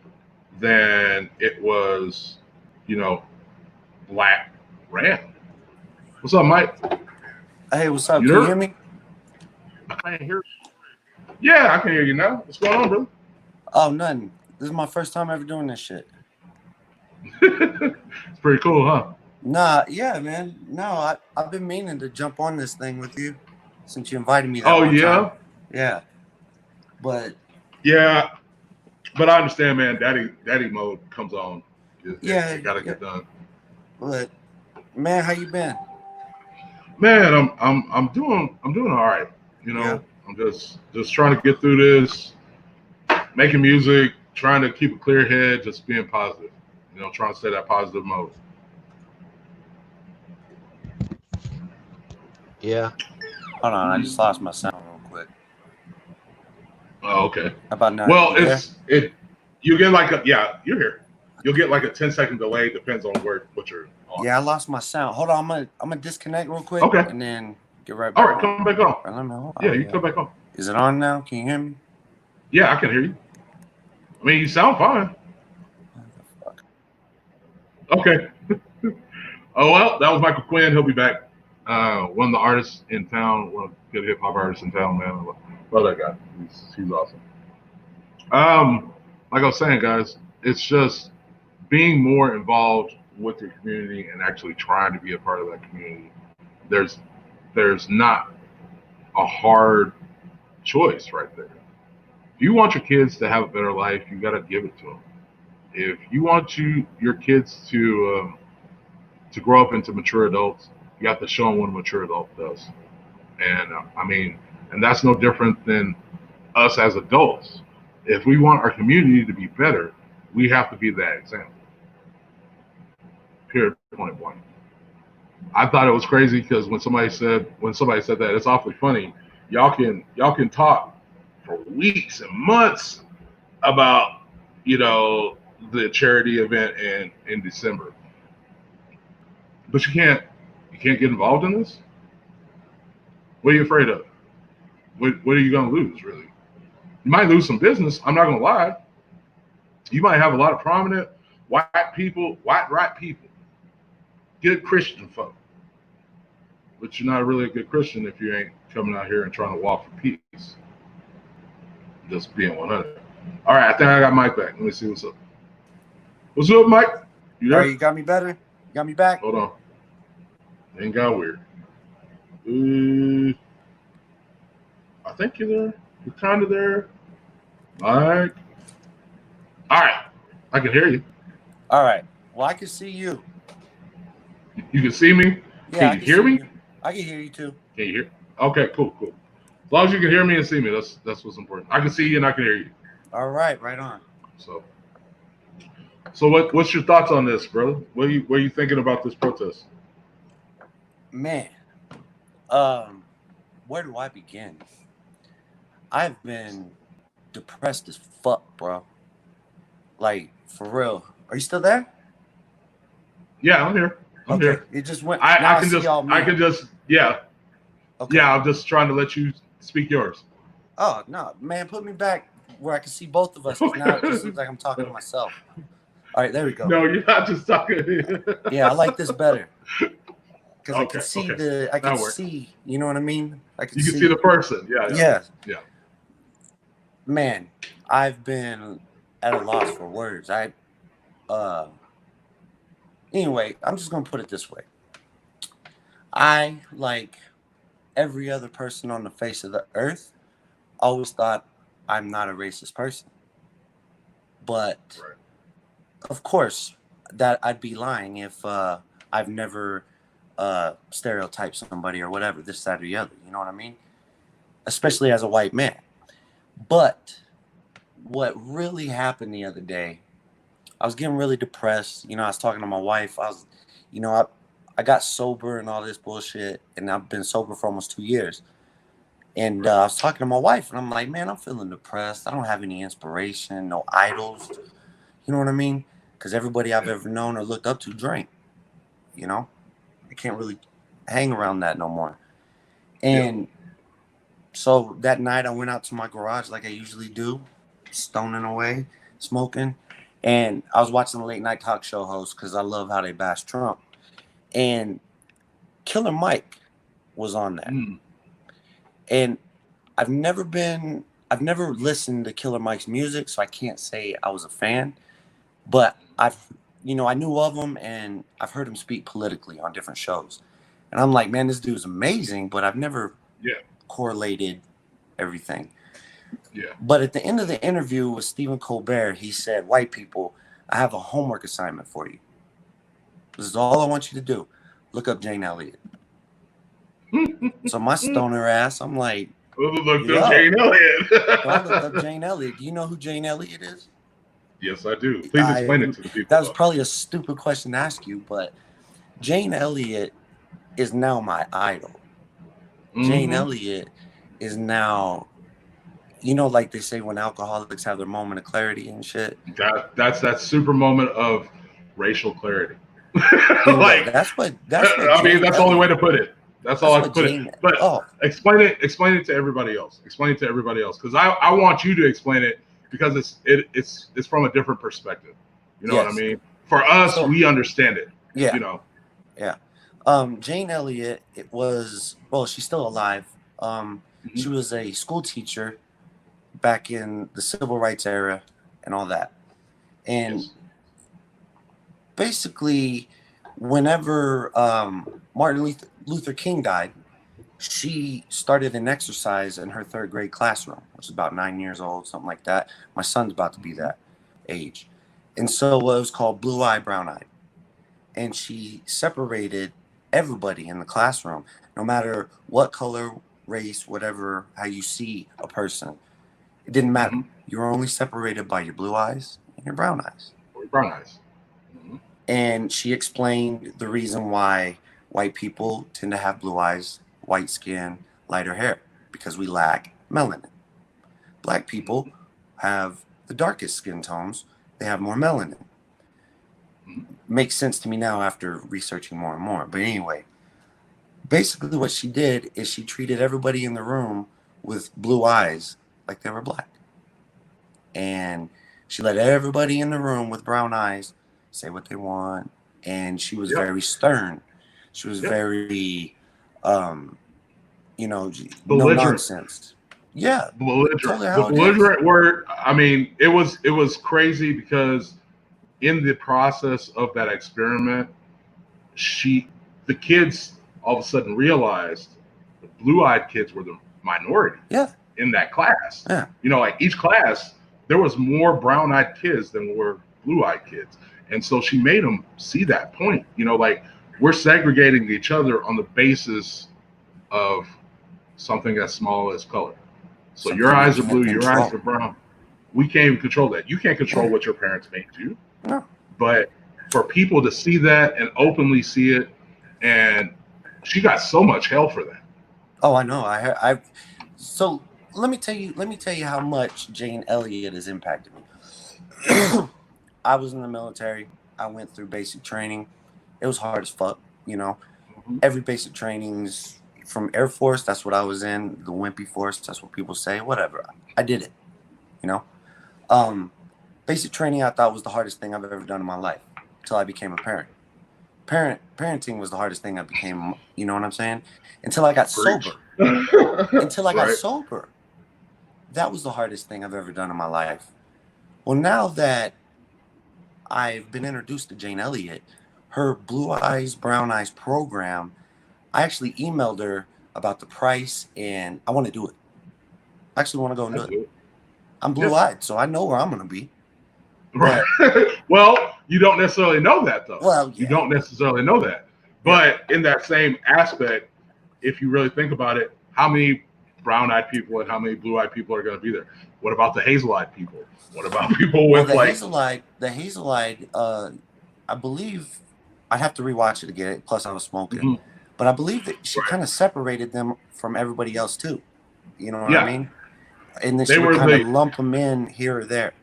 than it was, Black ran. What's up, Mike? Hey, what's up? Can you hear me? I can't hear. Yeah, I can hear you now. What's going on, brother? Oh, nothing. This is my first time ever doing this shit. It's pretty cool, huh? Nah, yeah, man. No, I've been meaning to jump on this thing with you since you invited me. Oh, yeah? Time. Yeah. But. Yeah. But I understand, man. Daddy mode comes on. It gotta get done. But, man, how you been? Man, I'm doing all right. Yeah. I'm just trying to get through this, making music, trying to keep a clear head, just being positive. Trying to stay that positive mode. Yeah. Hold on, I just lost my sound real quick. Oh, okay. How about now? Well, you get like you're here. You'll get like a 10-second delay, depends on what you're on. Yeah, I lost my sound. Hold on, I'm gonna disconnect real quick. Okay. And then get right back. All right, come back on. You come back on. Is it on now? Can you hear me? Yeah, I can hear you. I mean, you sound fine. Okay. Oh, well, that was Michael Quinn. He'll be back. One of the artists in town, one of the good hip hop artists in town, man. I love that guy. He's awesome. Like I was saying, guys, it's just being more involved with your community and actually trying to be a part of that community. There's not a hard choice right there. If you want your kids to have a better life, you got to give it to them. if you want your kids to grow up into mature adults, you have to show them what a mature adult does. And I mean, and that's no different than us as adults. If we want our community to be better, we have to be that example. Period. Point blank. I thought it was crazy because when somebody said that, it's awfully funny. Y'all can talk for weeks and months about you know the charity event in December, but you can't get involved in this. What are you afraid of? What are you going to lose really? You might lose some business. I'm not going to lie. You might have a lot of prominent white people, white right people, good Christian folk, but you're not really a good Christian if you ain't coming out here and trying to walk for peace. Just being 100. All right, I think I got Mike back. Let me see what's up. What's up, Mike? You All there? right, you got me better? You got me back? Hold on. Ain't got weird. Uh, I think you're there. You're kind of there. Mike. All right. I can hear you. All right. Well, I can see you. You can see me? Yeah, Can you hear me? You. I can hear you too. Can you hear? Okay, cool. As long as you can hear me and see me, that's what's important. I can see you and I can hear you. All right, right on. So what's your thoughts on this, brother? What are you thinking about this protest? Man, where do I begin? I've been depressed as fuck, bro. Like, for real. Are you still there? Yeah, I'm here. I'm here. It just went. I now can see just all I can just yeah. Okay. Yeah, I'm just trying to let you speak yours. Oh no, man, put me back where I can see both of us. 'Cause now it just looks like I'm talking to myself. All right, there we go. No, you're not just talking. Yeah, I like this better because I Okay, can see okay. I can That works. see. You know what I mean? I can You can see the person. Yeah. Man, I've been at a loss for words. Anyway, I'm just gonna put it this way. I, like every other person on the face of the earth, always thought I'm not a racist person. But Right. of course, that I'd be lying if I've never stereotyped somebody or whatever, this, that, or the other. You know what I mean? Especially as a white man. But what really happened the other day, I was getting really depressed. You know, I was talking to my wife. I got sober and all this bullshit, and I've been sober for almost 2 years. And I was talking to my wife, and I'm like, man, I'm feeling depressed. I don't have any inspiration, no idols. You know what I mean? Because everybody I've ever known or looked up to drank. You know, I can't really hang around that no more. And so that night, I went out to my garage like I usually do, stoning away, smoking. And I was watching the late night talk show host because I love how they bash Trump. And Killer Mike was on there. And I've never listened to Killer Mike's music, so I can't say I was a fan. But I knew of him, and I've heard him speak politically on different shows. And I'm like, man, this dude's amazing, but I've never correlated everything. Yeah. But at the end of the interview with Stephen Colbert, he said, white people, I have a homework assignment for you. This is all I want you to do. Look up Jane Elliott. So my stoner ass, I'm like, look up Jane Elliott. So I looked up Jane Elliott. Do you know who Jane Elliott is? Yes, I do. Please explain it to the people. That was probably a stupid question to ask you, but Jane Elliott is now my idol. Jane Elliott is now, like they say when alcoholics have their moment of clarity and shit. That's that super moment of racial clarity. That's what I mean, that's the only way to put it. That's all I can put it. But explain it to everybody else. Explain it to everybody else, because I want you to explain it, because it's from a different perspective. You know what I mean? For us, we understand it. Yeah. You know. Yeah. Jane Elliott, she's still alive. She was a school teacher back in the civil rights era and all that. And basically, whenever Martin Luther King died, she started an exercise in her 3rd grade classroom, which is about 9 years old, something like that. My son's about to be that age. And so it was called Blue Eye, Brown Eye. And she separated everybody in the classroom, no matter what color, race, whatever, how you see a person. It didn't matter. You were only separated by your blue eyes and your brown eyes. Or brown eyes. And she explained the reason why white people tend to have blue eyes, white skin, lighter hair, because we lack melanin. Black people have the darkest skin tones. They have more melanin. Makes sense to me now after researching more and more. But anyway, basically what she did is she treated everybody in the room with blue eyes like they were black. And she let everybody in the room with brown eyes say what they want. And she was very stern. She was very, you know, no nonsense. Yeah. Belligerent. The belligerent word, I mean, it was crazy because in the process of that experiment, the kids all of a sudden realized the blue-eyed kids were the minority in that class. Yeah. You know, like each class, there was more brown-eyed kids than were blue-eyed kids. And so she made them see that point, you know, like we're segregating each other on the basis of something as small as color. So something your eyes are blue, your eyes are brown. We can't even control that. You can't control what your parents made you. No. But for people to see that and openly see it, and she got so much hell for that. Oh, I know. So let me tell you how much Jane Elliott has impacted me. I was in the military. I went through basic training. It was hard as fuck, you know. Every basic training's from Air Force. That's what I was in. The Wimpy Force. That's what people say. Whatever. I did it, you know. Basic training I thought was the hardest thing I've ever done in my life until I became a parent. Parenting was the hardest thing I became, you know what I'm saying? Until I got sober. Until I got sober. That was the hardest thing I've ever done in my life. Well, now that I've been introduced to Jane Elliott, her Blue Eyes, Brown Eyes program, I actually emailed her about the price and I want to do it. I actually want to go and do it. I'm blue-eyed, so I know where I'm going to be. Right. Well, you don't necessarily know that, though. Well, you don't necessarily know that. But in that same aspect, if you really think about it, how many brown-eyed people and how many blue-eyed people are going to be there? What about the hazel-eyed people? What about people with the hazel-eyed, I believe I'd have to rewatch it again. Plus, I was smoking. But I believe that she kind of separated them from everybody else, too. You know what I mean? And then she would kind of lump them in here or there.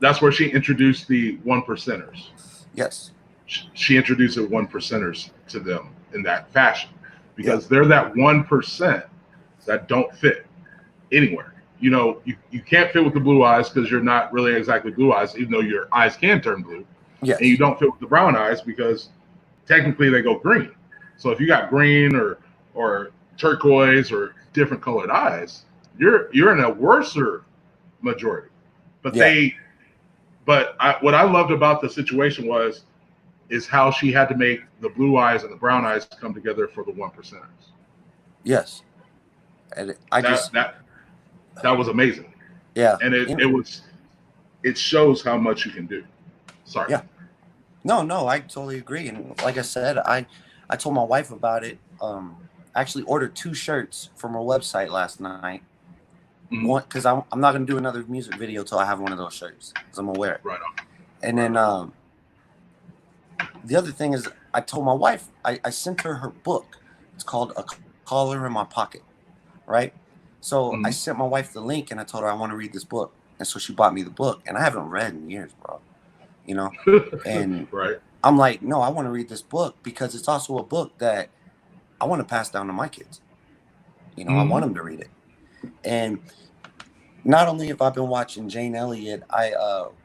That's where she introduced the 1%ers. Yes. She introduced the 1%ers to them in that fashion because they're that 1% that don't fit anywhere. You know, you can't fit with the blue eyes because you're not really exactly blue eyes, even though your eyes can turn blue. Yes. And you don't fit with the brown eyes because technically they go green. So if you got green or turquoise or different colored eyes, you're in a worser majority. But what I loved about the situation is how she had to make the blue eyes and the brown eyes come together for the 1%ers. Yes. And that was amazing. Yeah. And it shows how much you can do. Sorry. Yeah. No, I totally agree. And like I said, I told my wife about it. I actually ordered 2 shirts from her website last night. One, because I'm not gonna do another music video till I have one of those shirts, because I'm gonna wear it. Right on. And then the other thing is, I told my wife I sent her book. It's called A Collar in My Pocket, right? So I sent my wife the link and I told her I want to read this book, and so she bought me the book, and I haven't read in years, bro. You know, and I'm like, no, I want to read this book because it's also a book that I want to pass down to my kids. You know, I want them to read it. And not only have I been watching Jane Elliott,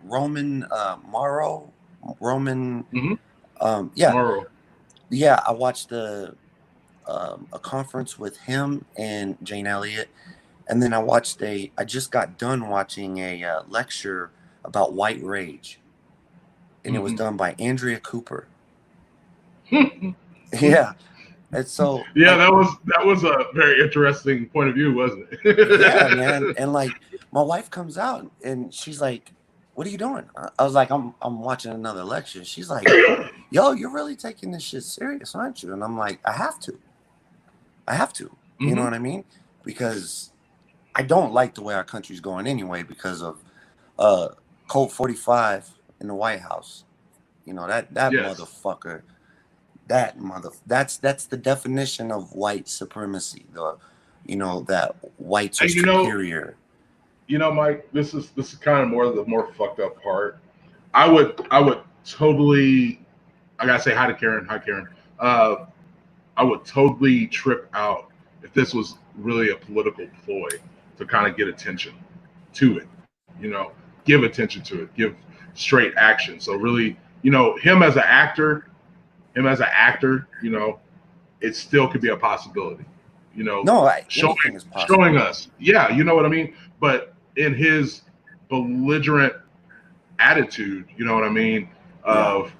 Roman Morrow. Yeah, I watched a conference with him and Jane Elliott, and then I just got done watching a lecture about white rage, and it was done by Andrea Cooper. Yeah. And so that was a very interesting point of view, wasn't it? Yeah, man. And like my wife comes out and she's like, what are you doing? I was like, I'm watching another lecture. She's like, yo, you're really taking this shit serious, aren't you? And I'm like, I have to. You know what I mean? Because I don't like the way our country's going anyway because of Code 45 in the White House. You know, that motherfucker, that's the definition of white supremacy. That whites are superior. Mike, this is kind of the more fucked up part. I would totally, I gotta say hi to Karen. Hi, Karen. I would totally trip out if this was really a political ploy to kind of get attention to it. Give attention to it. Give straight action. So really, him as an actor, it still could be a possibility. Anything is possible. Showing us, yeah, you know what I mean. But in his belligerent attitude, you know what I mean, of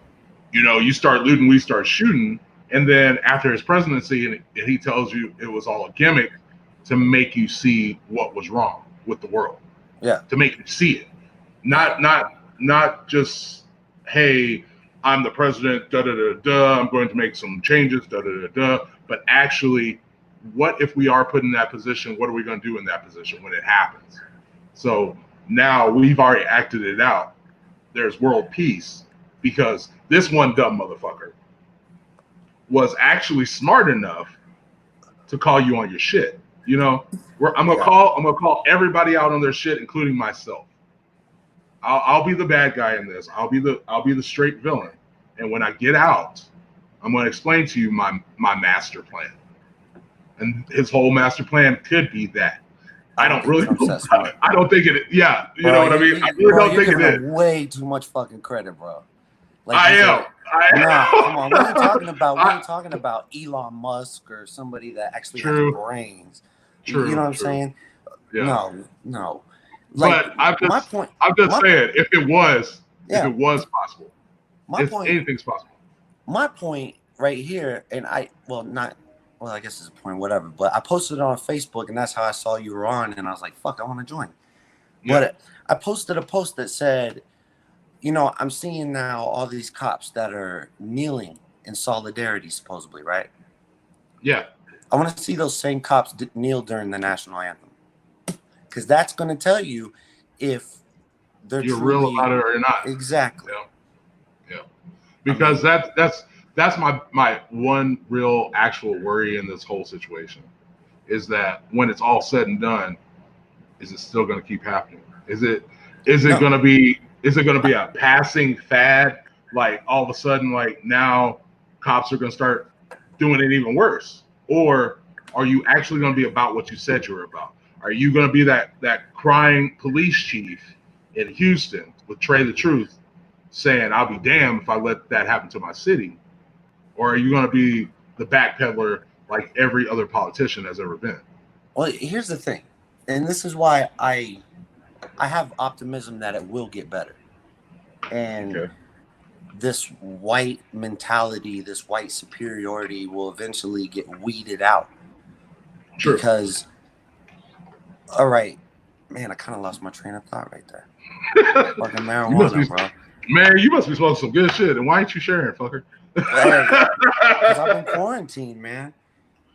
you start looting, we start shooting, and then after his presidency, and he tells you it was all a gimmick to make you see what was wrong with the world, to make you see it, not just, hey, I'm the president, da da da da, I'm going to make some changes, da da da da, but actually, what if we are put in that position? What are we going to do in that position when it happens? So now we've already acted it out. There's world peace because this one dumb motherfucker was actually smart enough to call you on your shit. I'm gonna call everybody out on their shit, including myself. I'll be the bad guy in this. I'll be the straight villain. And when I get out, I'm gonna explain to you my master plan. And his whole master plan could be that. I don't think it. Yeah, you know what I mean. I really don't think it is. Way too much fucking credit, bro. I am. Come on. We ain't talking about Elon Musk or somebody that actually has brains. You know what I'm saying? Yeah. No. But I'm just saying, if it was possible, anything's possible. My point right here, and I guess it's a point, whatever. But I posted it on Facebook, and that's how I saw you were on, and I was like, "Fuck, I want to join." Yeah. But I posted a post that said, I'm seeing now all these cops that are kneeling in solidarity, supposedly, right? Yeah. I want to see those same cops kneel during the national anthem, because that's going to tell you if they're you're real about it or not. Exactly. Yeah. Because that's my one real actual worry in this whole situation is that when it's all said and done, is it still going to keep happening? Is it going to be a passing fad? Like all of a sudden, like now cops are going to start doing it even worse? Or are you actually going to be about what you said you were about? Are you going to be that crying police chief in Houston with Trey the Truth saying, I'll be damned if I let that happen to my city? Or are you going to be the backpedaler like every other politician has ever been? Well, here's the thing. And this is why I have optimism that it will get better. And this white mentality, this white superiority will eventually get weeded out. Sure. Because, all right, man, I kind of lost my train of thought right there. Fucking marijuana, bro. Man, you must be smoking some good shit. And why ain't you sharing, fucker? Because I've been quarantined, man.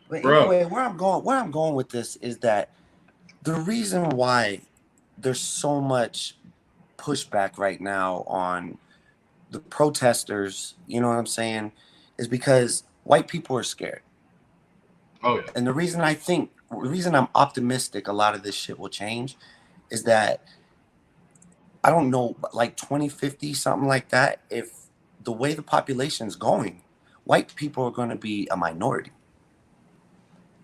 But anyway, where I'm going with this is that the reason why there's so much pushback right now on the protesters, you know what I'm saying, is because white people are scared. Oh, yeah. And the reason I'm optimistic a lot of this shit will change is that, I don't know, like 2050, something like that, if the way the population's going, white people are going to be a minority.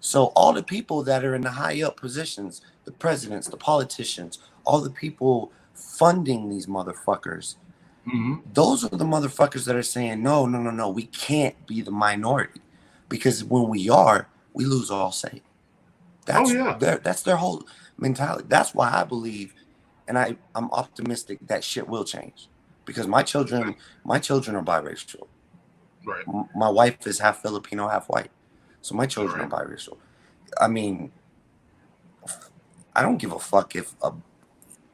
So all the people that are in the high up positions, the presidents, the politicians, all the people funding these motherfuckers, those are the motherfuckers that are saying, no, we can't be the minority. Because when we are, we lose all say. That's their whole mentality. That's why I believe, and I'm optimistic that shit will change. Because my children are biracial. Right. My wife is half Filipino, half white. So my children are biracial. I mean, I don't give a fuck if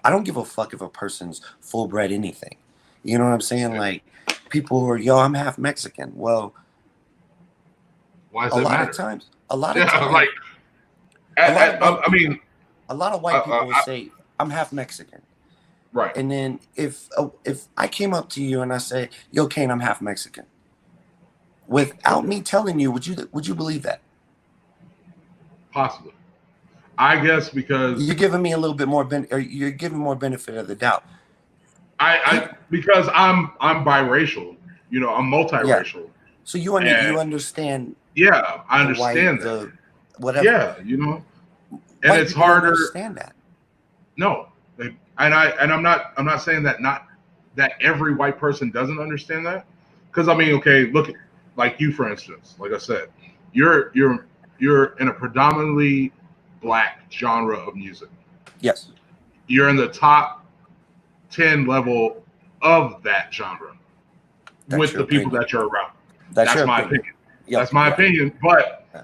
I don't give a fuck if a person's full bred anything. You know what I'm saying? Like people who are, yo, I'm half Mexican. Well, Why does a that lot matter? of times, a lot of Yeah, times, like a lot of white I mean, people, a lot of white people will say, I'm half Mexican. right. And then if I came up to you and I say, yo, Kane, I'm half Mexican, without me telling you, would you believe that? Possibly. I guess because You're giving me a little bit more or you're giving more benefit of the doubt. because I'm biracial, you know, I'm Yeah. multiracial. So you And understand yeah, I the white, understand that. the whatever. Yeah, you know, and White it's people don't harder. understand that. No, I'm not saying that that every white person doesn't understand that, because I mean, okay, look, like you for instance, like I said, you're you're you're in a predominantly black genre of music. Yes. You're in the top 10 level of that genre That's with your the people opinion. that you're around. That's That's your my opinion. opinion. Yep. That's my Yeah. opinion. But Yeah.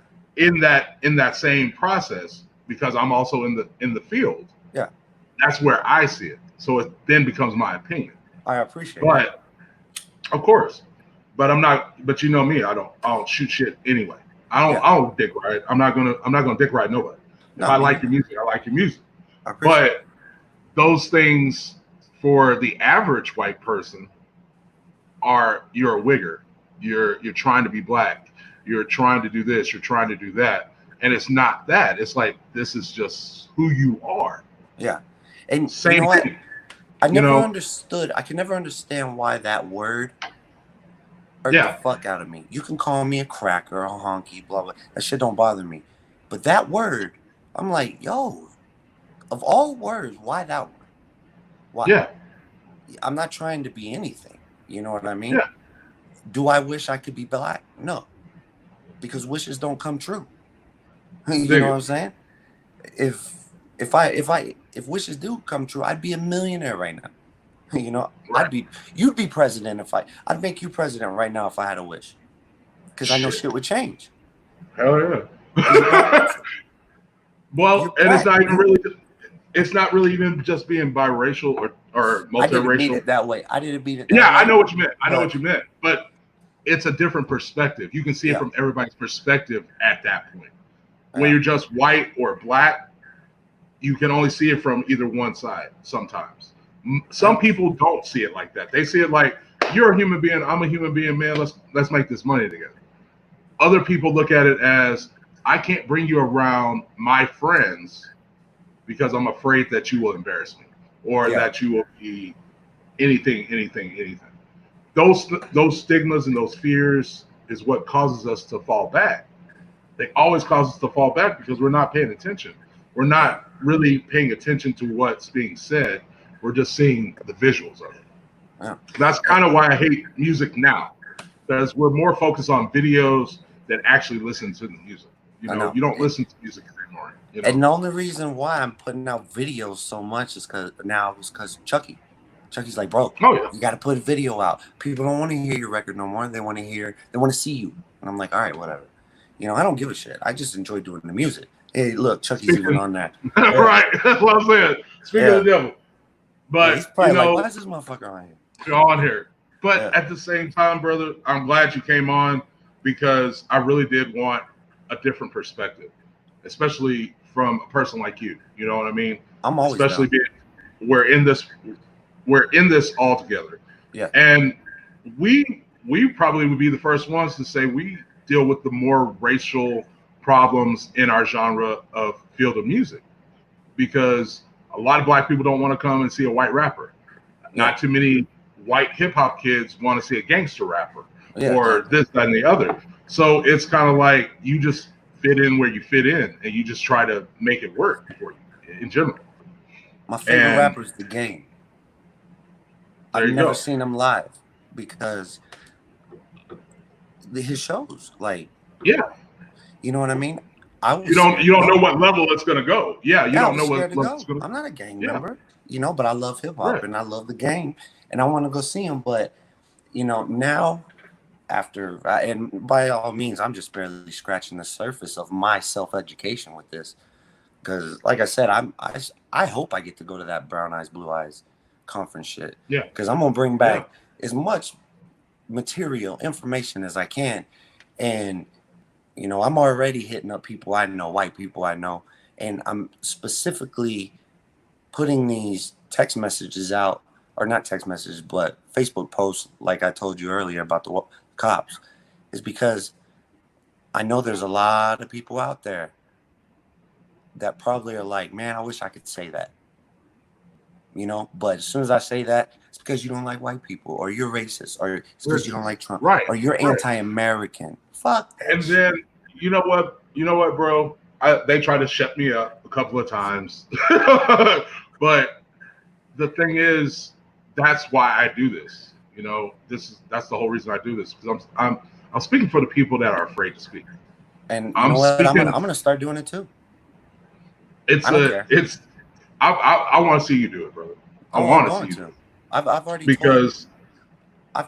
in that same process, because I'm also in the field, Yeah. that's where I see it. So it then becomes my opinion. I appreciate it. But of course, but I'm not. But you know me, I don't shoot shit anyway. I don't dick ride. I'm not gonna dick ride nobody. If I like your music, I like your music. I appreciate it. But those things for the average white person are you're a wigger. You're trying to be black. You're trying to do this. You're trying to do that. And it's not that. It's like this is just who you are. Yeah. And Same you know what? thing. I You never know? understood. I can never understand why that word hurt Yeah. the fuck out of me. You can call me a cracker, a honky, blah blah. That shit don't bother me. But that word, I'm like, yo, of all words, why that one? Why? Yeah. I'm not trying to be anything. You know what I mean? Yeah. Do I wish I could be black? No, because wishes don't come true. You know what I'm saying? If wishes do come true, I'd be a millionaire right now. You know, Right. you'd be president I'd make you president right now if I had a wish, because I know shit would change. Hell yeah. You know, Well, and black. it's not really even just being biracial or multiracial. I didn't mean it that way. I didn't mean it that Yeah, way. I know what you meant. I know what you meant. But it's a different perspective. You can see it from everybody's perspective at that point. When you're just white or black, you can only see it from either one side sometimes. Some people don't see it like that. They see it like, you're a human being, I'm a human being, man, let's make this money together. Other people look at it as, I can't bring you around my friends because I'm afraid that you will embarrass me or that you will be anything. Those stigmas and those fears is what causes us to fall back. They always cause us to fall back because we're not paying attention. We're not really paying attention to what's being said. We're just seeing the visuals of it. Yeah. That's kind of why I hate music now, because we're more focused on videos than actually listen to the music. You know. You don't listen to music anymore. You know? And the only reason why I'm putting out videos so much is because Chucky. Chucky's like, bro, you got to put a video out. People don't want to hear your record no more. They want to see you. And I'm like, all right, whatever. You know, I don't give a shit. I just enjoy doing the music. Hey, look, Chucky's even on that. Right. That's what I'm saying. Speaking of the devil. But, he's probably like, why is this motherfucker on here? You're on here. But at the same time, brother, I'm glad you came on because I really did want a different perspective, especially from a person like you. You know what I mean? I'm always especially being, we're in this all together. Yeah. And we probably would be the first ones to say we deal with the more racial problems in our genre of field of music, because a lot of black people don't want to come and see a white rapper. Not too many white hip hop kids want to see a gangster rapper or this, that, and the other. So it's kind of like you just fit in where you fit in, and you just try to make it work for you in general. My favorite rapper is The Game. I've never seen him live because his shows, like, you know what I mean? You don't know what level it's gonna go. Yeah, you don't know what level it's gonna go. I'm not a gang member, you know, but I love hip hop and I love The Game, and I want to go see him. But you know, now and by all means, I'm just barely scratching the surface of my self-education with this. Because, like I said, I hope I get to go to that Brown Eyes Blue Eyes conference shit. Yeah. Because I'm gonna bring back as much material information as I can, and you know, I'm already hitting up people I know, white people I know, and I'm specifically putting these text messages out, or not text messages, but Facebook posts, like I told you earlier about the cops, is because I know there's a lot of people out there that probably are like, man, I wish I could say that. You know, but as soon as I say that, it's because you don't like white people, or you're racist, or it's because you don't like Trump, or you're anti-American. Fuck that And shit. then you know what, bro? They tried to shut me up a couple of times, but the thing is, that's why I do this. You know, that's the whole reason I do this, because I'm speaking for the people that are afraid to speak. And you know what? I'm gonna start doing it too. I want to see you do it, brother. I want to see you do it. I've already because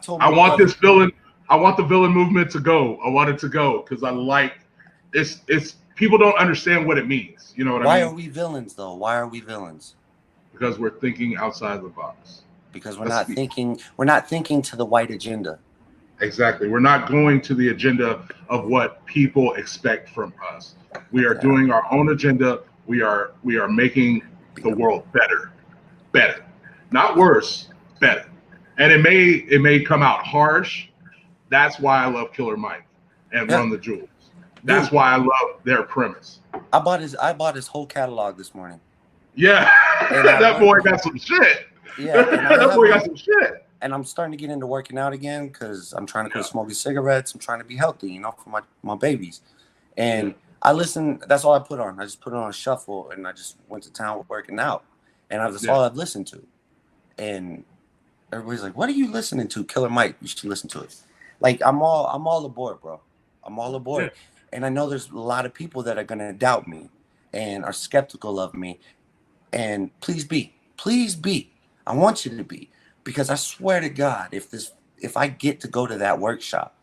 told I want this villain. I want the villain movement to go. I want it to go because I like it's people don't understand what it means. You know what I mean? Why are we villains though? Why are we villains? Because we're thinking outside the box. Because we're not thinking to the white agenda. Exactly. We're not going to the agenda of what people expect from us. We are doing our own agenda. We are making the world better. Not worse, better. And it may come out harsh. That's why I love Killer Mike and Run the Jewels. That's why I love their premise. I bought his whole catalog this morning. Yeah. That boy got some shit. Yeah. That boy got some shit. And I'm starting to get into working out again because I'm trying to quit smoking cigarettes. I'm trying to be healthy, you know, for my babies. And I listen. That's all I put on. I just put it on shuffle, and I just went to town working out, and that's all I've listened to. And everybody's like, "What are you listening to, Killer Mike? You should listen to it." Like I'm all aboard, bro. I'm all aboard. Yeah. And I know there's a lot of people that are gonna doubt me and are skeptical of me. And please be. I want you to be. Because I swear to God, if I get to go to that workshop,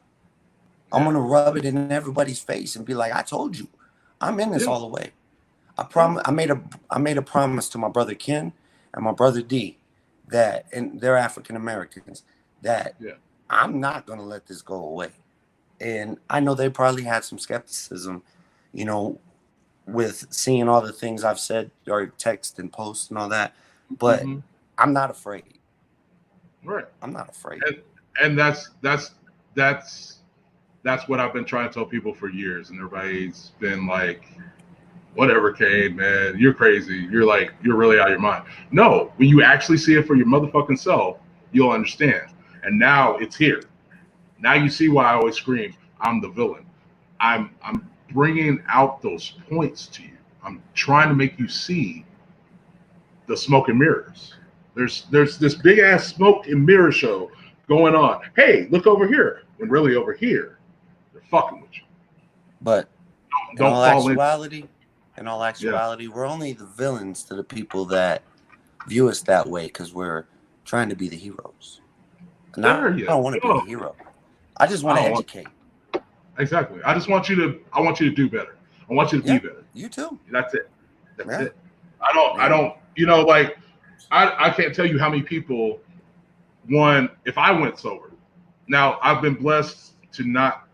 I'm gonna rub it in everybody's face and be like, "I told you, I'm in this all the way." I made a promise to my brother Ken and my brother D that, and they're African Americans, that I'm not gonna let this go away. And I know they probably had some skepticism, you know, with seeing all the things I've said or text and post and all that, but I'm not afraid. Right. I'm not afraid. And that's what I've been trying to tell people for years, and everybody's been like, "Whatever, Kane, man, you're crazy. You're really out of your mind." No, when you actually see it for your motherfucking self, you'll understand. And now it's here. Now you see why I always scream, "I'm the villain." I'm bringing out those points to you. I'm trying to make you see the smoke and mirrors. There's this big ass smoke and mirror show going on. Hey, look over here. When really over here, they're fucking with you. But in all actuality, we're only the villains to the people that view us that way because we're trying to be the heroes. And I don't want to be the hero. I just want to educate. Exactly. I want you to do better. I want you to be better. You too. That's it. That's it. I don't, you know, like, I can't tell you how many people, if I went sober. Now, I've been blessed to not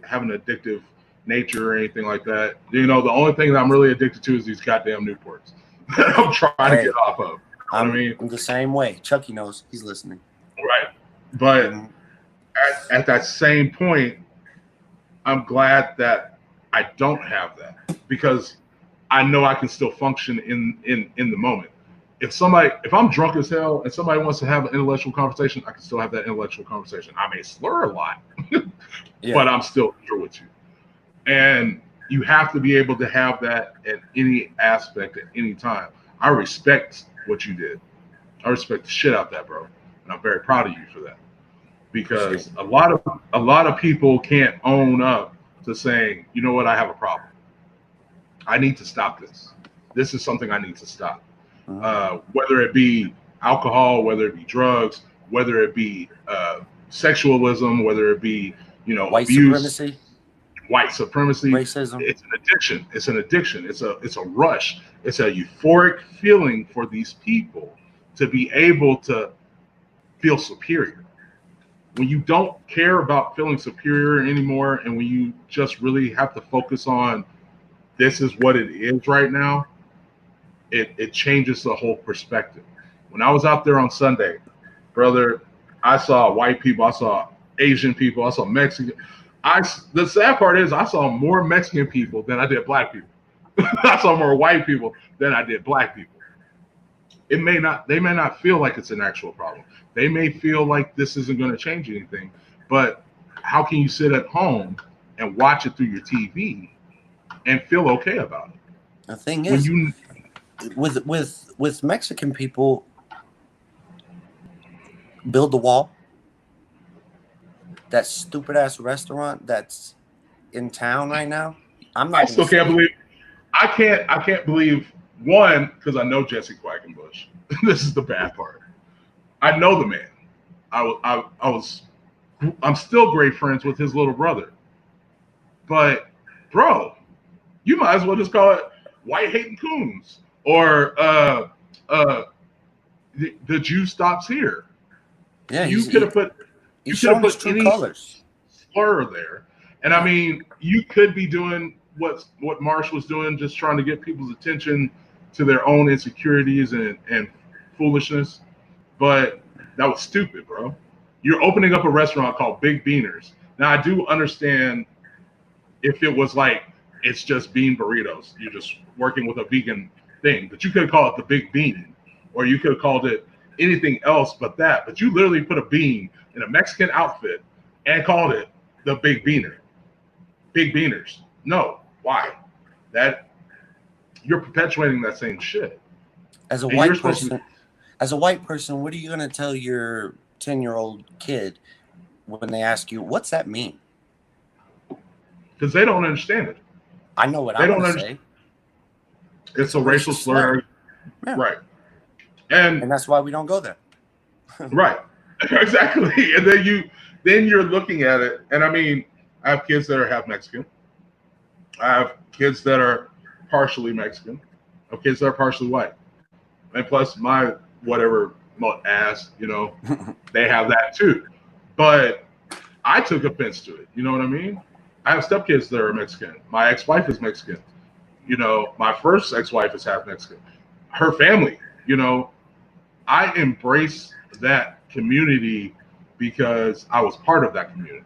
have an addictive nature or anything like that. You know, the only thing that I'm really addicted to is these goddamn Newports that I'm trying to get off of. I'm the same way. Chucky knows. He's listening. Right. But at that same point, I'm glad that I don't have that, because I know I can still function in the moment. If I'm drunk as hell and somebody wants to have an intellectual conversation, I can still have that intellectual conversation. I may slur a lot, but I'm still here with you. And you have to be able to have that at any aspect, at any time. I respect what you did. I respect the shit out of that, bro. And I'm very proud of you for that. Because a lot of people can't own up to saying, you know what, I have a problem. I need to stop this. This is something I need to stop. Whether it be alcohol, whether it be drugs, whether it be sexualism, whether it be, you know, white abuse, supremacy. white supremacy. Racism. It's an addiction. It's an addiction. It's a rush. It's a euphoric feeling for these people to be able to feel superior. When you don't care about feeling superior anymore, and when you just really have to focus on this is what it is right now, it changes the whole perspective. When I was out there on Sunday, brother, I saw white people, I saw Asian people, I saw Mexican. The sad part is I saw more Mexican people than I did black people. I saw more white people than I did black people. They may not feel like it's an actual problem. They may feel like this isn't going to change anything. But how can you sit at home and watch it through your TV and feel okay about it? The thing is, with Mexican people, build the wall. That stupid ass restaurant that's in town right now. I still can't believe. I can't believe, one, because I know Jesse Quackenbush. This is the bad part. I know the man. I'm still great friends with his little brother. But bro, you might as well just call it White Hating Coons or the Jew stops here. Yeah, you could have put any colors slur there. And I mean, you could be doing what Marsh was doing, just trying to get people's attention to their own insecurities and foolishness. But that was stupid, bro. You're opening up a restaurant called Big Beaners. Now, I do understand if it was like, it's just bean burritos. You're just working with a vegan thing. But you could have called it the Big Bean, or you could have called it anything else but that. But you literally put a bean in a Mexican outfit and called it the Big Beaner. Big Beaners. No. Why? That you're perpetuating that same shit. As a white person, what are you going to tell your 10-year-old kid when they ask you, what's that mean? Because they don't understand it. I know what I'm going to say. It's a racial slur. Yeah. Right. And that's why we don't go there. Right. Exactly. And then you're looking at it. And I mean, I have kids that are half Mexican. I have kids that are partially Mexican. I have kids that are partially white. And plus my whatever ass, they have that too. But I took offense to it. You know what I mean? I have stepkids that are Mexican. My ex-wife is Mexican. My first ex-wife is half Mexican. Her family, I embrace that community because I was part of that community.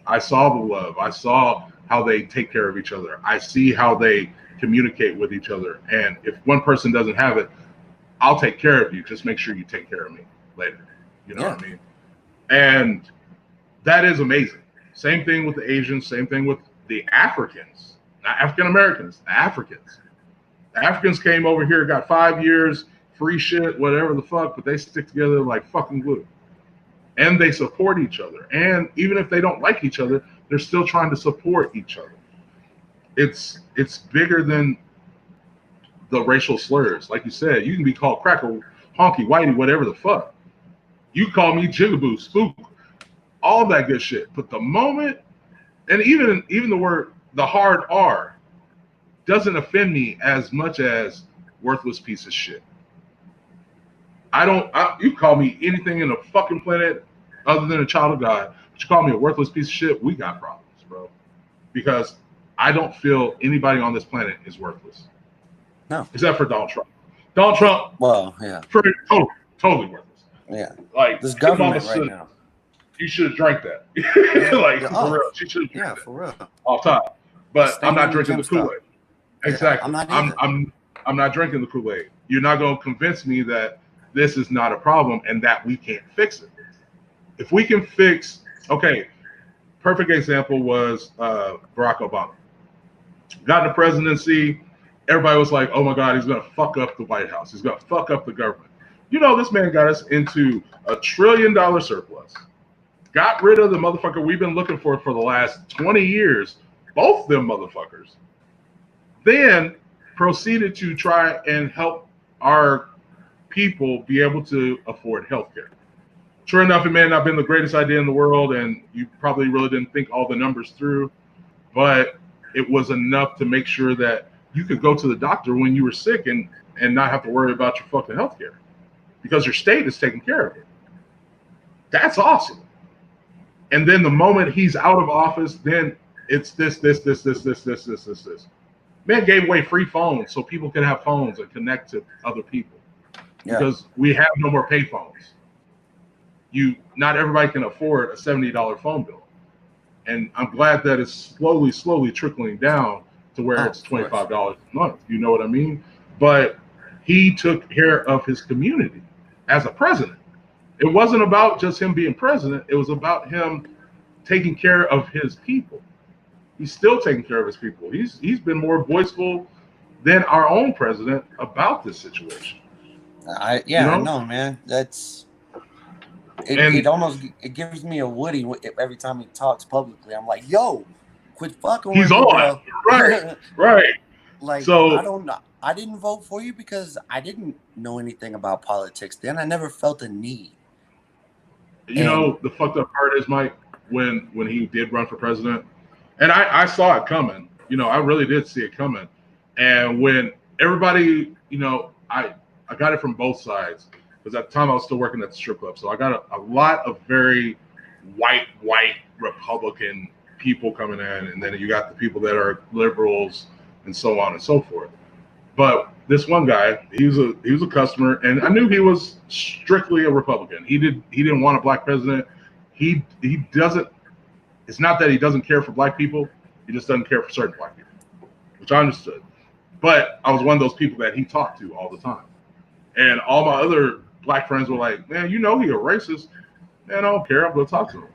I saw the love. I saw how they take care of each other. I see how they communicate with each other. And if one person doesn't have it, I'll take care of you. Just make sure you take care of me later. You know what I mean? And that is amazing. Same thing with the Asians. Same thing with the Africans. Not African Americans, the Africans. The Africans came over here, got 5 years, free shit, whatever the fuck, but they stick together like fucking glue. And they support each other. And even if they don't like each other, they're still trying to support each other. It's bigger than the racial slurs. Like you said, you can be called cracker, honky, whitey, whatever the fuck. You call me jigaboo, spook, all that good shit. But the moment, and even the word, the hard R, doesn't offend me as much as worthless piece of shit. You call me anything in the fucking planet other than a child of God, but you call me a worthless piece of shit, we got problems, bro. Because I don't feel anybody on this planet is worthless. No. Except for Donald Trump. Donald Trump, well, yeah. Totally worthless. Yeah. Like this government right now. You should have drank that. Like, for real. She should have drank that. For real. Off top. But I'm not drinking the Kool-Aid. Exactly. I'm not drinking the Kool-Aid. You're not going to convince me that this is not a problem and that we can't fix it. If we can fix, perfect example was Barack Obama. Got in the presidency, everybody was like, oh my God, he's going to fuck up the White House. He's going to fuck up the government. This man got us into $1 trillion surplus. Got rid of the motherfucker we've been looking for the last 20 years, both them motherfuckers. Then proceeded to try and help our people be able to afford healthcare. Sure enough, it may not have been the greatest idea in the world, and you probably really didn't think all the numbers through. but it was enough to make sure that you could go to the doctor when you were sick and not have to worry about your fucking health care because your state is taking care of it. That's awesome. And then the moment he's out of office, then it's this. Man gave away free phones so people can have phones and connect to other people. Yeah. Because we have no more pay phones. Not everybody can afford a $70 phone bill. And I'm glad that it's slowly trickling down to where it's $25 a month. You know what I mean? But he took care of his community as a president. It wasn't about just him being president. It was about him taking care of his people. He's still taking care of his people. He's been more voiceful than our own president about this situation. I know, man. It gives me a Woody every time he talks publicly. I'm like, yo, quit fucking with me, bro. Right. Like, so I don't know. I didn't vote for you because I didn't know anything about politics then. I never felt a need. You know, the fucked up part is, Mike, when he did run for president, and I saw it coming. You know, I really did see it coming. And when everybody, you know, I got it from both sides. Because at the time I was still working at the strip club. So I got a lot of very white Republican people coming in. And then you got the people that are liberals and so on and so forth. But this one guy, he was a customer, and I knew he was strictly a Republican. He didn't want a black president. He doesn't, it's not that he doesn't care for black people, he just doesn't care for certain black people, which I understood. But I was one of those people that he talked to all the time. And all my other black friends were like, man, you know he a racist. Man, I don't care. I'm going to talk to him.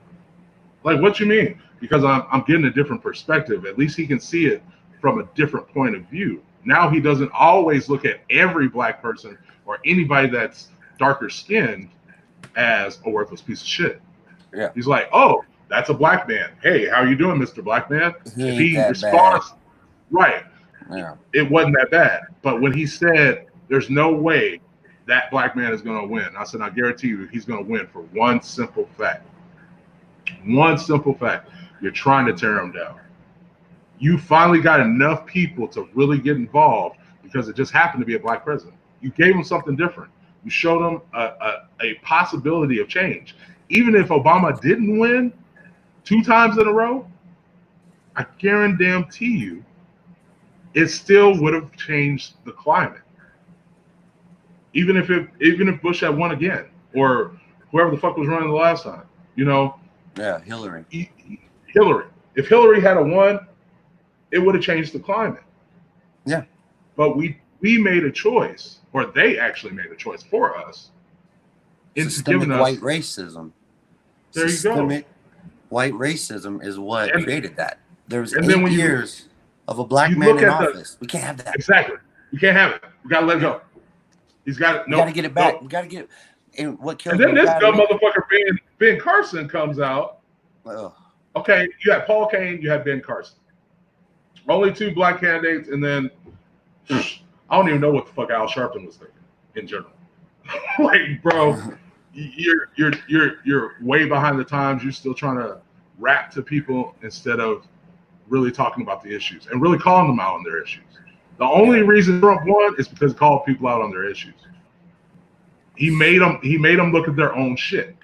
Like, what you mean? Because I'm getting a different perspective. At least he can see it from a different point of view. Now he doesn't always look at every black person or anybody that's darker skinned as a worthless piece of shit. Yeah. He's like, oh, that's a black man. Hey, how you doing, Mr. Black Man? If he responds, right. Yeah. It wasn't that bad. But when he said, there's no way that black man is going to win, I said, I guarantee you he's going to win for one simple fact. One simple fact. You're trying to tear him down. You finally got enough people to really get involved because it just happened to be a black president. You gave them something different. You showed them a possibility of change. Even if Obama didn't win 2 times in a row, I guarantee you it still would have changed the climate. Even if Bush had won again, or whoever the fuck was running the last time, you know. Yeah, Hillary. Hillary. If Hillary had won, it would have changed the climate. Yeah. But we made a choice, or they actually made a choice for us. Systemic white racism. There you go. White racism is what created that. There was 8 years of a black man in office. We can't have that. Exactly. We can't have it. We gotta let it go. He's got it. We gotta get it back. We gotta get it. And what kills me? And then this dumb motherfucker Ben Carson comes out. Okay, you had Paul Kane, you had Ben Carson. Only 2 black candidates, and then I don't even know what the fuck Al Sharpton was thinking in general. Like, bro, you're way behind the times. You're still trying to rap to people instead of really talking about the issues and really calling them out on their issues. The only reason Trump won is because he called people out on their issues. He made them look at their own shit.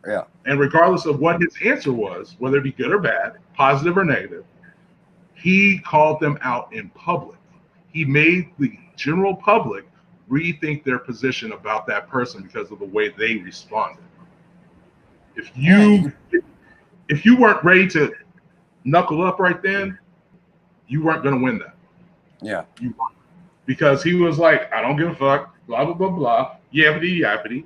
Yeah. And regardless of what his answer was, whether it be good or bad, positive or negative, he called them out in public. He made the general public rethink their position about that person because of the way they responded. If you weren't ready to knuckle up right then, you weren't going to win that. Yeah. Because he was like, I don't give a fuck, blah, blah, blah, blah, yappity, yappity.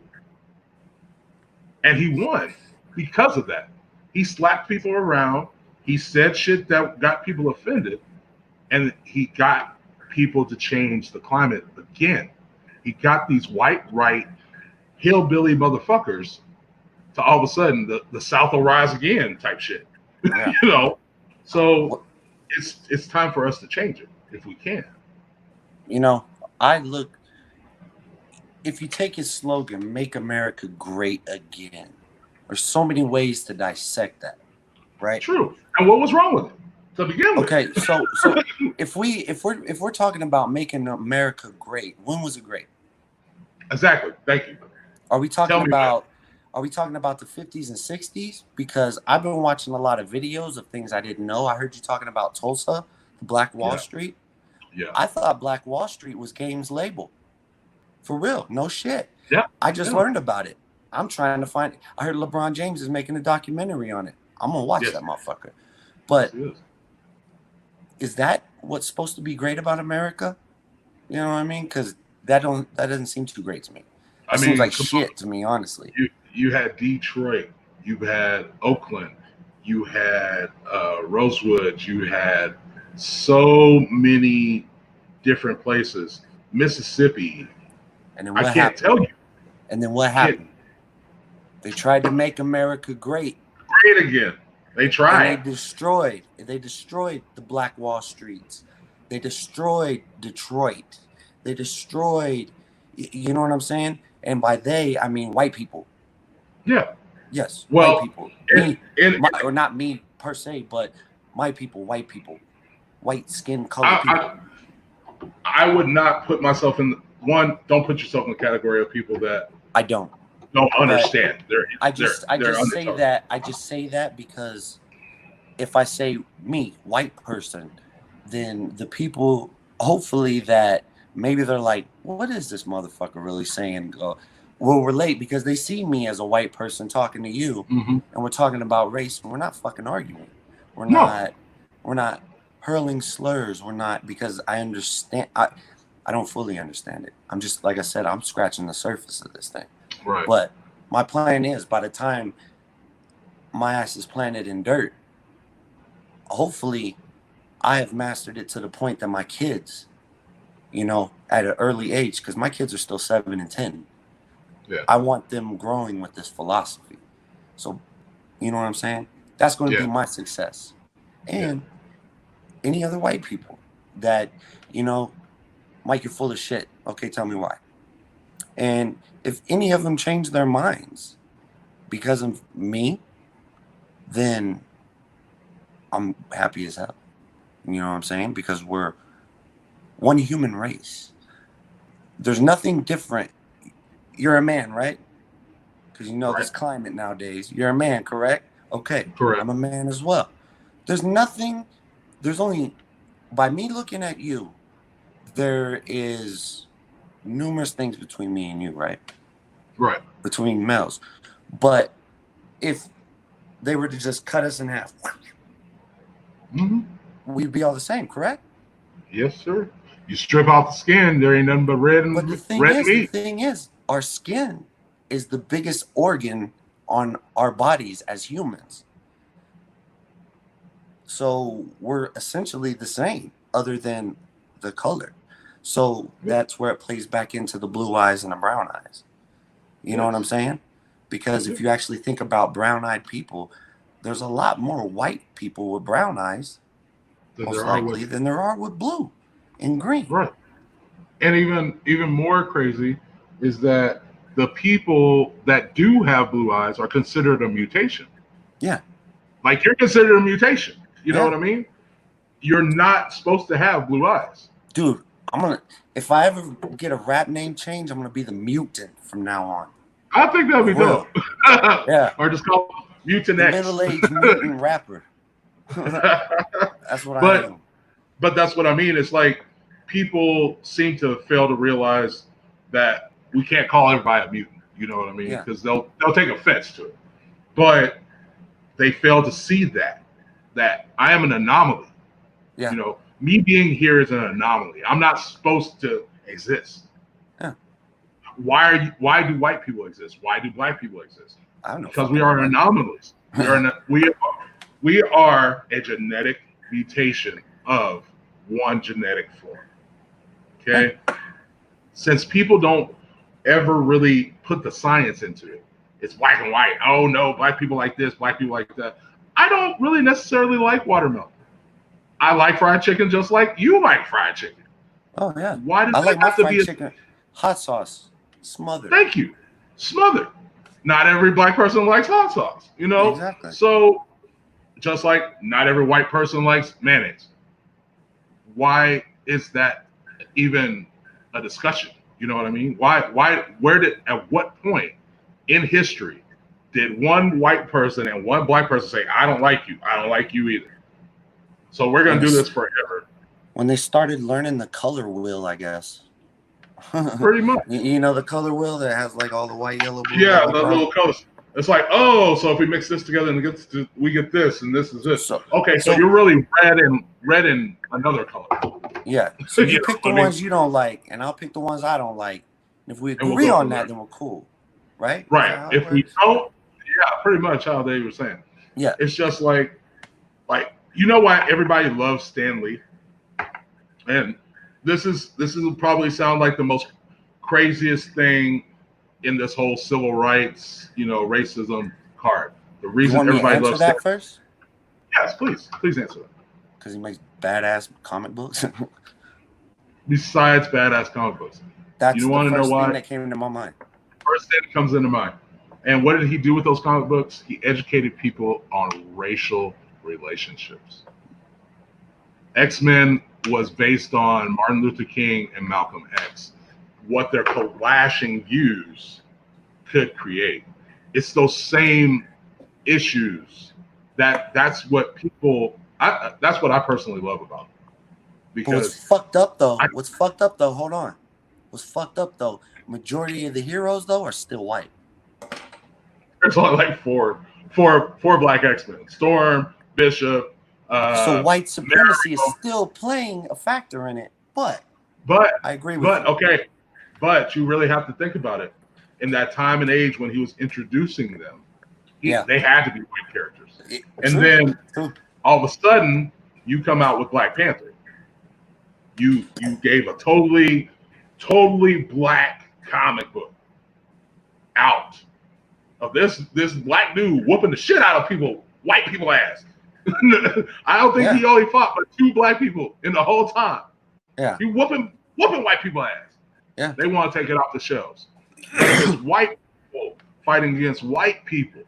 And he won because of that. He slapped people around. He said shit that got people offended. And he got people to change the climate again. He got these white right hillbilly motherfuckers to all of a sudden the South will rise again type shit. Yeah. You know? So it's time for us to change it if we can. You know, if you take his slogan, "Make America Great Again," there's so many ways to dissect that, right? True. And what was wrong with it? to begin with. Okay, so if we're talking about making America great, when was it great? Exactly. Thank you. Are we talking Tell me about the 50s and 60s? Because I've been watching a lot of videos of things I didn't know. I heard you talking about Tulsa, Black Wall Yeah. Street. Yeah. I thought Black Wall Street was Game's label. For real, no shit. Yeah. I just learned about it. I'm trying to find it. I heard LeBron James is making a documentary on it. I'm gonna watch that motherfucker. But is that what's supposed to be great about America? You know what I mean? Because that doesn't seem too great to me. It seems like shit to me, honestly. You had Detroit, you had Oakland, you had Rosewood, you had so many different places. Mississippi. And then what I can't tell you. And then what happened? They tried to make America great. Great again. They tried. And they destroyed the Black Wall Streets. They destroyed Detroit. They destroyed, you know what I'm saying? And by they, I mean white people. Yeah. Yes. Well, white people. Or not me per se, but my people, white people, white skin color people. I would not put myself in don't put yourself in the category of people that I don't understand. I just say that because if I say me, white person, then the people hopefully that maybe they're like, what is this motherfucker really saying? Will relate because they see me as a white person talking to you, and we're talking about race, and we're not fucking arguing. We're not hurling slurs. We're not, because I understand. I don't fully understand it. I'm just, like I said, I'm scratching the surface of this thing. Right. But my plan is, by the time my ass is planted in dirt, hopefully I have mastered it to the point that my kids, you know, at an early age, because my kids are still 7 and 10. Yeah. I want them growing with this philosophy. So, you know what I'm saying? That's going to be my success. And any other white people that, you know, Mike, you're full of shit. Okay, tell me why. And if any of them change their minds because of me, then I'm happy as hell. You know what I'm saying? Because we're one human race. There's nothing different. You're a man, right? Because you know this climate nowadays. You're a man, correct? Okay. Correct. I'm a man as well. There's only, by me looking at you, there is numerous things between me and you, right? Right. Between males. But if they were to just cut us in half, we'd be all the same, correct? Yes, sir. You strip out the skin, there ain't nothing but red and But the thing is, our skin is the biggest organ on our bodies as humans. So we're essentially the same, other than the color. So that's where it plays back into the blue eyes and the brown eyes. You know what I'm saying? Because if you actually think about brown-eyed people, there's a lot more white people with brown eyes, most likely, than there are with blue and green. Right. And even more crazy is that the people that do have blue eyes are considered a mutation. Yeah. Like you're considered a mutation. You know what I mean? You're not supposed to have blue eyes. Dude, if I ever get a rap name change, I'm gonna be the mutant from now on. I think that'd be dope. Yeah. Or just call Mutant X. Middle-aged mutant rapper. That's what I am. But that's what I mean. It's like people seem to fail to realize that we can't call everybody a mutant. You know what I mean? Because they'll take offense to it. But they fail to see that I am an anomaly. Yeah. You know, me being here is an anomaly. I'm not supposed to exist. Yeah. Why do white people exist? Why do black people exist? I don't know. Because we are anomalies. We are a genetic mutation of one genetic form. Okay? Since people don't ever really put the science into it, it's black and white. Oh no, black people like this, black people like that. I don't really necessarily like watermelon. I like fried chicken just like you like fried chicken. Oh yeah. Why does I like my fried be chicken hot sauce, smothered. Thank you. Smothered. Not every black person likes hot sauce, you know? Exactly. So Just like not every white person likes mayonnaise. Why is that even a discussion? You know what I mean? Where did, at what point in history did one white person and one black person say, I don't like you, I don't like you either? So we're going to do this forever. When they started learning the color wheel, I guess. Pretty much. You know the color wheel that has like all the white, yellow, blue. Yeah, the little colors. It's like, oh, so if we mix this together and we get this, and this is this. So you're really red and another color. Yeah. So you pick the ones you don't like, and I'll pick the ones I don't like. And if we agree on that, then we're cool, right? Right. If we don't, yeah, pretty much how they were saying. Yeah. It's just like you know why everybody loves Stan Lee, and this will probably sound like the most craziest thing in this whole civil rights, racism card. The reason everybody loves that first? Yes, please answer that. Because he makes badass comic books. Besides badass comic books, that's the first thing that came into my mind. First thing that comes into mind. And what did he do with those comic books? He educated people on racial relationships. X-Men was based on Martin Luther King and Malcolm X. What their clashing views could create. It's those same issues that's what I personally love about it. Because what's fucked up though? Hold on. What's fucked up though? Majority of the heroes though are still white. There's only like four black X-Men. Storm, Bishop. So white supremacy is still playing a factor in it, but I agree with you. Okay. But you really have to think about it. In that time and age when he was introducing them, they had to be white characters. Then all of a sudden, you come out with Black Panther. You gave a totally black comic book out of this black dude whooping the shit out of white people ass. I don't think he only fought but 2 black people in the whole time. Yeah, he whooping white people ass. Yeah, they want to take it off the shelves. It's white people fighting against white people,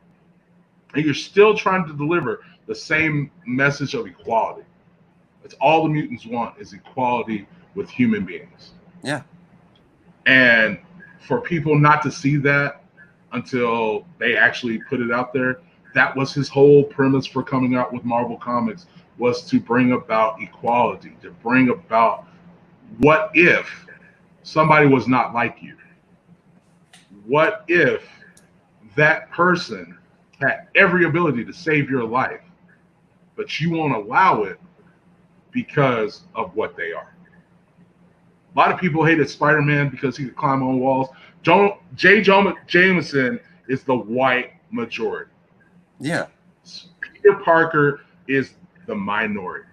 and you're still trying to deliver the same message of equality. That's all the mutants want, is equality with human beings. Yeah. And for people not to see that until they actually put it out there, that was his whole premise for coming out with Marvel Comics, was to bring about equality, to bring about what if somebody was not like you? What if that person had every ability to save your life, but you won't allow it because of what they are? A lot of people hated Spider-Man because he could climb on walls. J. Jonah Jameson is the white majority. Yeah. Peter Parker is the minority.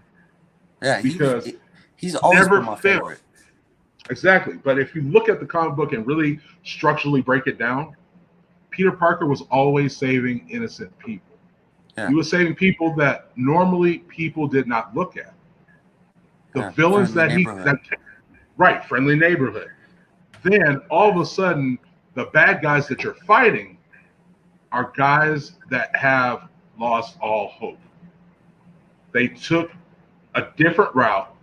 Yeah, because he's always been my favorite. Exactly. But if you look at the comic book and really structurally break it down, Peter Parker was always saving innocent people. Yeah. He was saving people that normally people did not look at. The villains that friendly neighborhood. Then all of a sudden, the bad guys that you're fighting are guys that have lost all hope. They took a different route,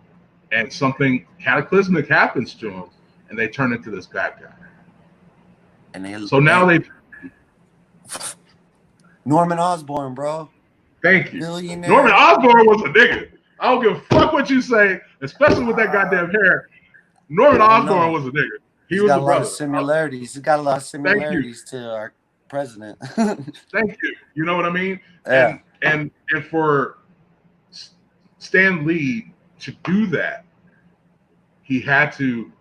and something cataclysmic happens to them, and they turn into this bad guy. Norman Osborn, bro. Thank you. Billionaire. Norman Osborn was a nigga. I don't give a fuck what you say, especially with that goddamn hair. Norman Osborn was a nigga. He's got a lot of similarities. He's got a lot of similarities to our president. Thank you. You know what I mean? Yeah. And for Stan Lee to do that, he had to,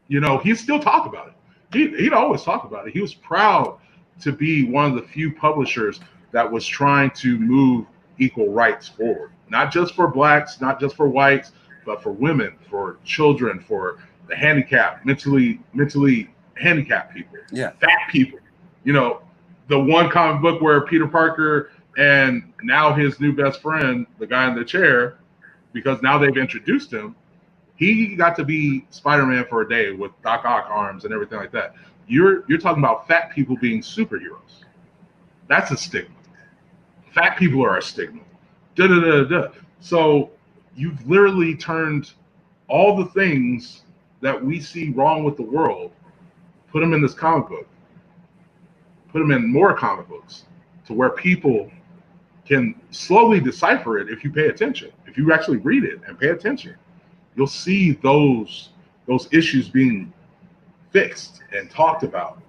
he'd still talk about it. He'd always talk about it. He was proud to be one of the few publishers that was trying to move equal rights forward. Not just for blacks, not just for whites, but for women, for children, for the handicapped, mentally handicapped people, fat people. The one comic book where Peter Parker and now his new best friend, the guy in the chair, because now they've introduced him, he got to be Spider-Man for a day with Doc Ock arms and everything like that. You're talking about fat people being superheroes. That's a stigma. Fat people are a stigma. Da da da da. So you've literally turned all the things that we see wrong with the world, put them in this comic book, put them in more comic books, to where people can slowly decipher it if you pay attention. If you actually read it and pay attention, you'll see those issues being fixed and talked about.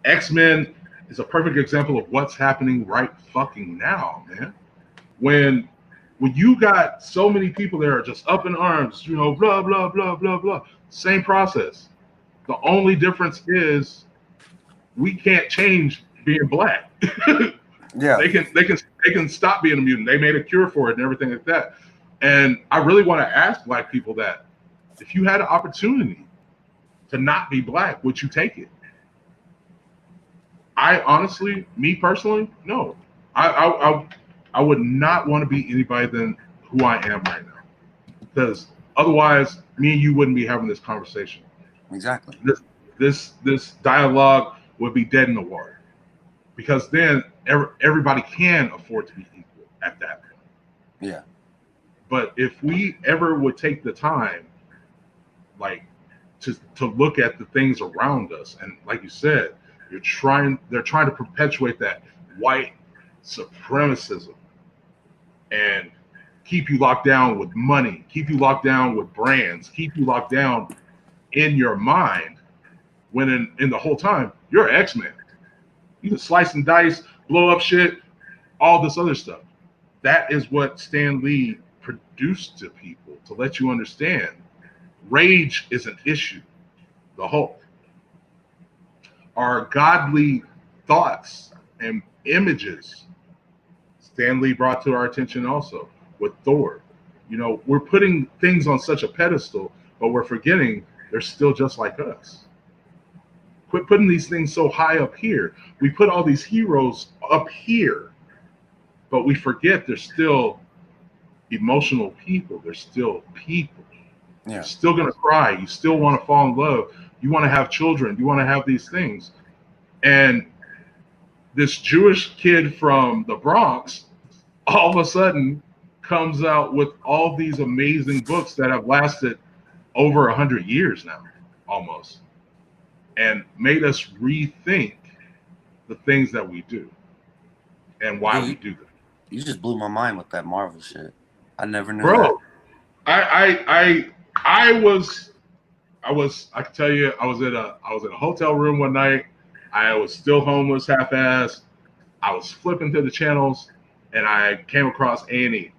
X-Men is a perfect example of what's happening right fucking now, man. When you got so many people that are just up in arms, you know, blah blah blah blah blah. Same process. The only difference is we can't change being black. Yeah. They can stop being a mutant. They made a cure for it and everything like that. And I really want to ask black people that if you had an opportunity to not be black, would you take it? I honestly, me personally, no. I would not want to be anybody than who I am right now, because otherwise, me and you wouldn't be having this conversation. Exactly. This dialogue would be dead in the water, because then everybody can afford to be equal at that point. Yeah. But if we ever would take the time, like, to look at the things around us, and like you said, they're trying to perpetuate that white supremacism and keep you locked down with money, keep you locked down with brands, keep you locked down in your mind, when in the whole time you're an X-Man. You can slice and dice, blow up shit, all this other stuff. That is what Stan Lee produced to people, to let you understand rage is an issue. The Hulk, our godly thoughts and images, Stan Lee brought to our attention also with Thor. You know, we're putting things on such a pedestal, but we're forgetting they're still just like us. Quit putting these things so high up here. We put all these heroes up here, but we forget they're still emotional people. They're still people. Yeah. You're still going to cry. You still want to fall in love. You want to have children. You want to have these things. And this Jewish kid from the Bronx all of a sudden comes out with all these amazing books that have lasted over 100 years now, almost, and made us rethink the things that we do and why we do them. You just blew my mind with that Marvel shit. I never knew Bro, that. I can tell you, I was in a hotel room one night. I was still homeless, half-assed. I was flipping through the channels, and I came across A&E,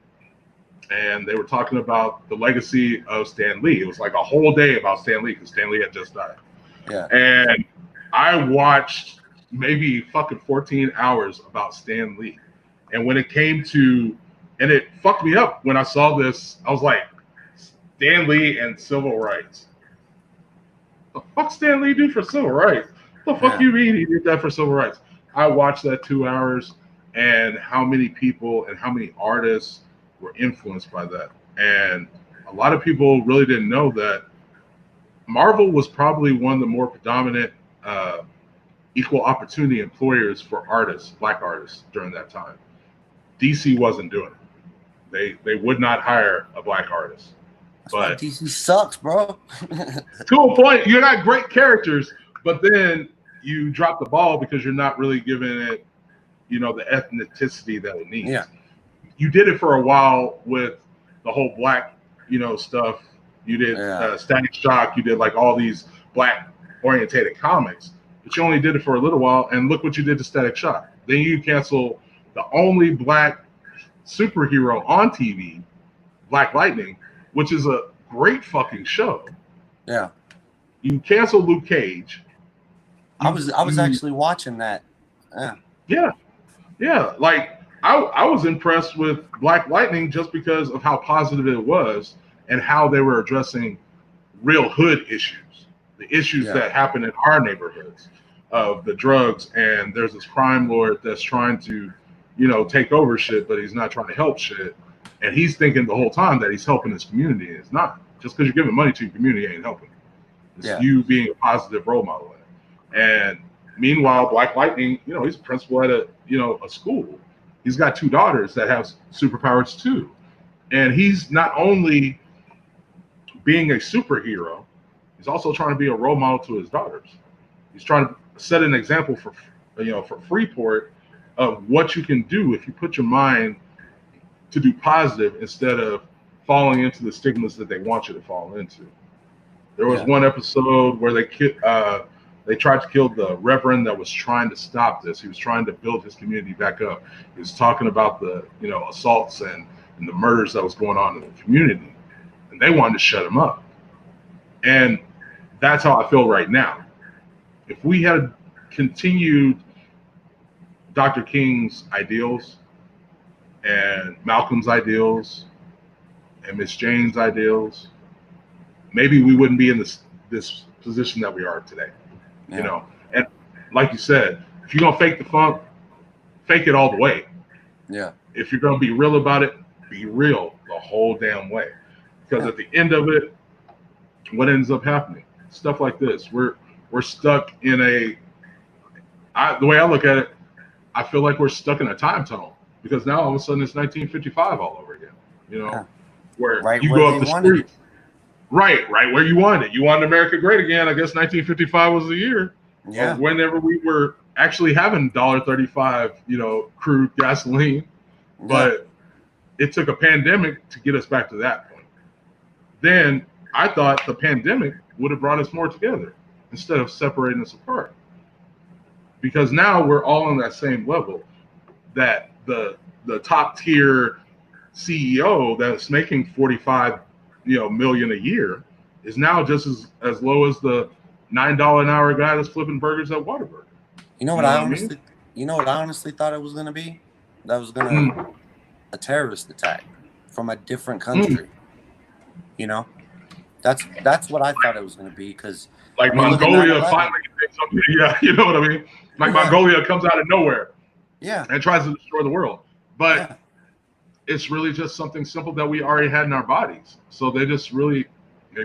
and they were talking about the legacy of Stan Lee. It was like a whole day about Stan Lee, because Stan Lee had just died. Yeah. And I watched maybe fucking 14 hours about Stan Lee. And when it came to, and it fucked me up when I saw this, I was like, Stan Lee and civil rights. The fuck Stan Lee do for civil rights? The fuck you mean he did that for civil rights? I watched that 2 hours, and how many people and how many artists were influenced by that. And a lot of people really didn't know that Marvel was probably one of the more predominant equal opportunity employers for artists, black artists, during that time. DC wasn't doing it. They would not hire a black artist. That's why DC sucks, bro. To a point, you got great characters, but then you drop the ball because you're not really giving it, you know, the ethnicity that it needs. Yeah. You did it for a while with the whole black, you know, stuff. You did Static Shock. You did like all these black orientated comics, but you only did it for a little while. And look what you did to Static Shock. Then you cancel the only black superhero on TV, Black Lightning, which is a great fucking show. Yeah. You cancel Luke Cage. I was actually watching that. Yeah. Like I was impressed with Black Lightning just because of how positive it was and how they were addressing real hood issues, the issues that happen in our neighborhoods of the drugs. And there's this crime lord that's trying to, you know, take over shit, but he's not trying to help shit. And he's thinking the whole time that he's helping his community, and it's not. Just because you're giving money to your community ain't helping. It's you being a positive role model in it. And meanwhile, Black Lightning, you know, he's a principal at a school. he's got 2 daughters that have superpowers too. And he's not only being a superhero, he's also trying to be a role model to his daughters. He's trying to set an example for Freeport of what you can do if you put your mind to do positive instead of falling into the stigmas that they want you to fall into. There was one episode where they tried to kill the reverend that was trying to stop this. He was trying to build his community back up. He was talking about the assaults and the murders that was going on in the community, and they wanted to shut him up. And that's how I feel right now. If we had continued Dr. King's ideals and Malcolm's ideals and Miss Jane's ideals, maybe we wouldn't be in this position that we are today. Yeah. And like you said, if you're gonna fake the funk, fake it all the way. Yeah. If you're gonna be real about it, be real the whole damn way. Because at the end of it, what ends up happening? Stuff like this. We're stuck in the way I look at it, I feel like we're stuck in a time tunnel, because now all of a sudden it's 1955 all over again. Where you go up the street. Right where you wanted it. You wanted America great again. I guess 1955 was the year. Yeah. Whenever we were actually having $1.35, crude gasoline. But it took a pandemic to get us back to that point. Then I thought the pandemic would have brought us more together instead of separating us apart. Because now we're all on that same level, that the top tier CEO that's making 45 million a year is now just as low as the $9 an hour guy that's flipping burgers at Whataburger. You know what I honestly thought it was gonna be? That was gonna a terrorist attack from a different country. That's what I thought it was gonna be, because like Mongolia finally did something. Yeah, you know what I mean? Like Mongolia comes out of nowhere. Yeah. And tries to destroy the world. But it's really just something simple that we already had in our bodies. So they just really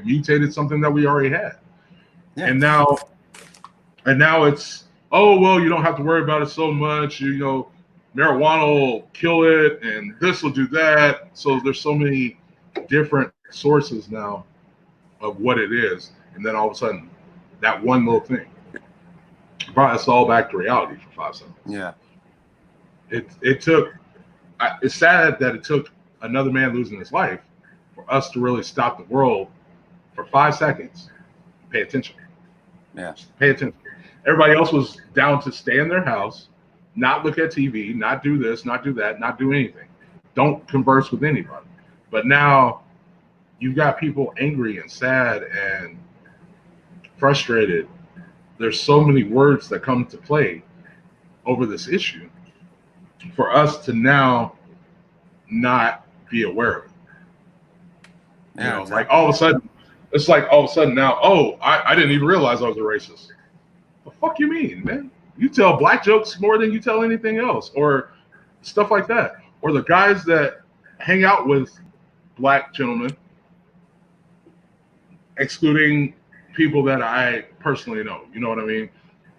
mutated something that we already had. Yeah. And now it's, oh, well, you don't have to worry about it so much. Marijuana will kill it and this will do that. So there's so many different sources now of what it is. And then all of a sudden, that one little thing brought us all back to reality for 5 seconds. Yeah. It's sad that it took another man losing his life for us to really stop the world for 5 seconds. Pay attention. Yeah. Pay attention. Everybody else was down to stay in their house, not look at TV, not do this, not do that, not do anything. Don't converse with anybody. But now you've got people angry and sad and frustrated. There's so many words that come to play over this issue for us to now not be aware of it. Yeah, exactly. Like all of a sudden now, oh, I didn't even realize I was a racist. The fuck you mean, man? You tell black jokes more than you tell anything else, or stuff like that. Or the guys that hang out with black gentlemen, excluding people that I personally know. You know what I mean?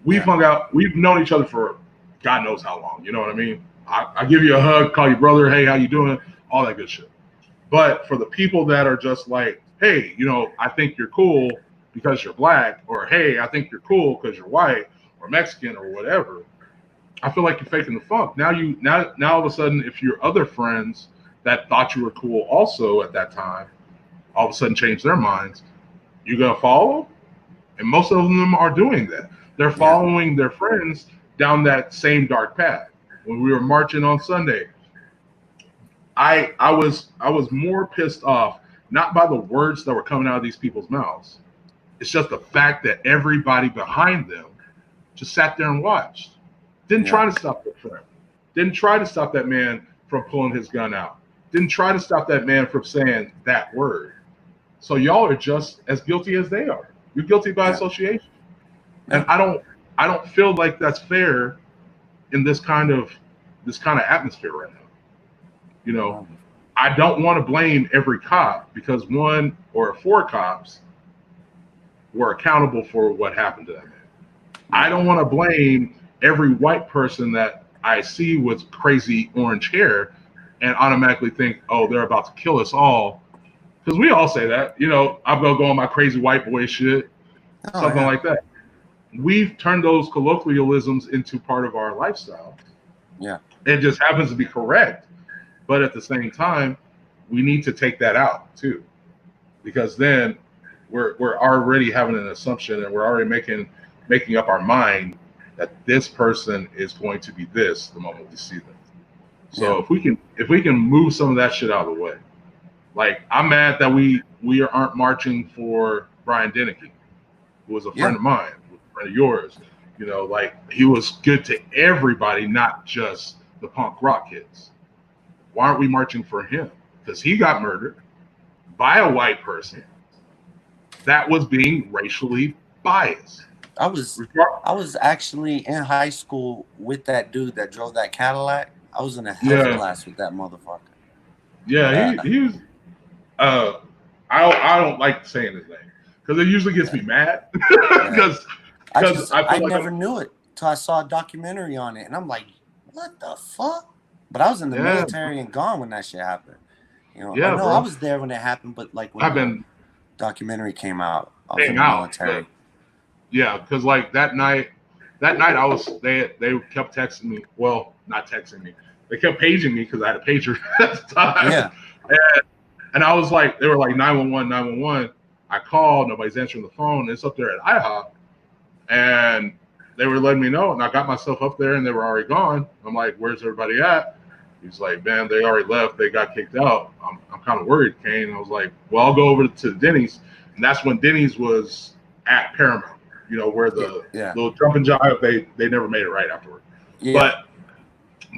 We've hung out, we've known each other for God knows how long. You know what I mean? I give you a hug, call you brother, hey, how you doing? All that good shit. But for the people that are just like, hey, I think you're cool because you're black, or hey, I think you're cool because you're white or Mexican or whatever, I feel like you're faking the funk. Now all of a sudden, if your other friends that thought you were cool also at that time, all of a sudden change their minds, you gonna follow? And most of them are doing that. They're following their friends down that same dark path. When we were marching on Sunday, I was more pissed off, not by the words that were coming out of these people's mouths. It's just the fact that everybody behind them just sat there and watched. Didn't try to stop their friend. Didn't try to stop that man from pulling his gun out. Didn't try to stop that man from saying that word. So y'all are just as guilty as they are. You're guilty by association. And I don't feel like that's fair in this kind of atmosphere right now. I don't want to blame every cop, because one or 4 cops were accountable for what happened to that man. I don't want to blame every white person that I see with crazy orange hair and automatically think, oh, they're about to kill us all. Because we all say that, I'm going to go on my crazy white boy shit, something like that. We've turned those colloquialisms into part of our lifestyle. Yeah. It just happens to be correct. But at the same time, we need to take that out too. Because then we're already having an assumption and we're already making up our mind that this person is going to be this the moment we see them. So if we can move some of that shit out of the way. Like, I'm mad that we aren't marching for Brian Dennehy, who was a friend of mine, a friend of yours. Like, he was good to everybody, not just the punk rock kids. Why aren't we marching for him? Because he got murdered by a white person that was being racially biased. I was actually in high school with that dude that drove that Cadillac. I was in a health class with that motherfucker. Yeah, he was. I don't like saying his name because it usually gets me mad. Because I never knew it till I saw a documentary on it, and I'm like, what the fuck? But I was in the military and gone when that shit happened. I was there when it happened, but like when the documentary came out, I was in the military. Because like that night I was they kept texting me. Well, not texting me. They kept paging me because I had a pager at the time. Yeah. And I was like, they were like 911, 911. I called, nobody's answering the phone. It's up there at IHOP. And they were letting me know, and I got myself up there and they were already gone. I'm like, where's everybody at? He's like, man, they already left. They got kicked out. I'm kind of worried, Kane. I was like, well, I'll go over to Denny's. And that's when Denny's was at Paramount, where the little jump and jive, they never made it right afterward. Yeah. But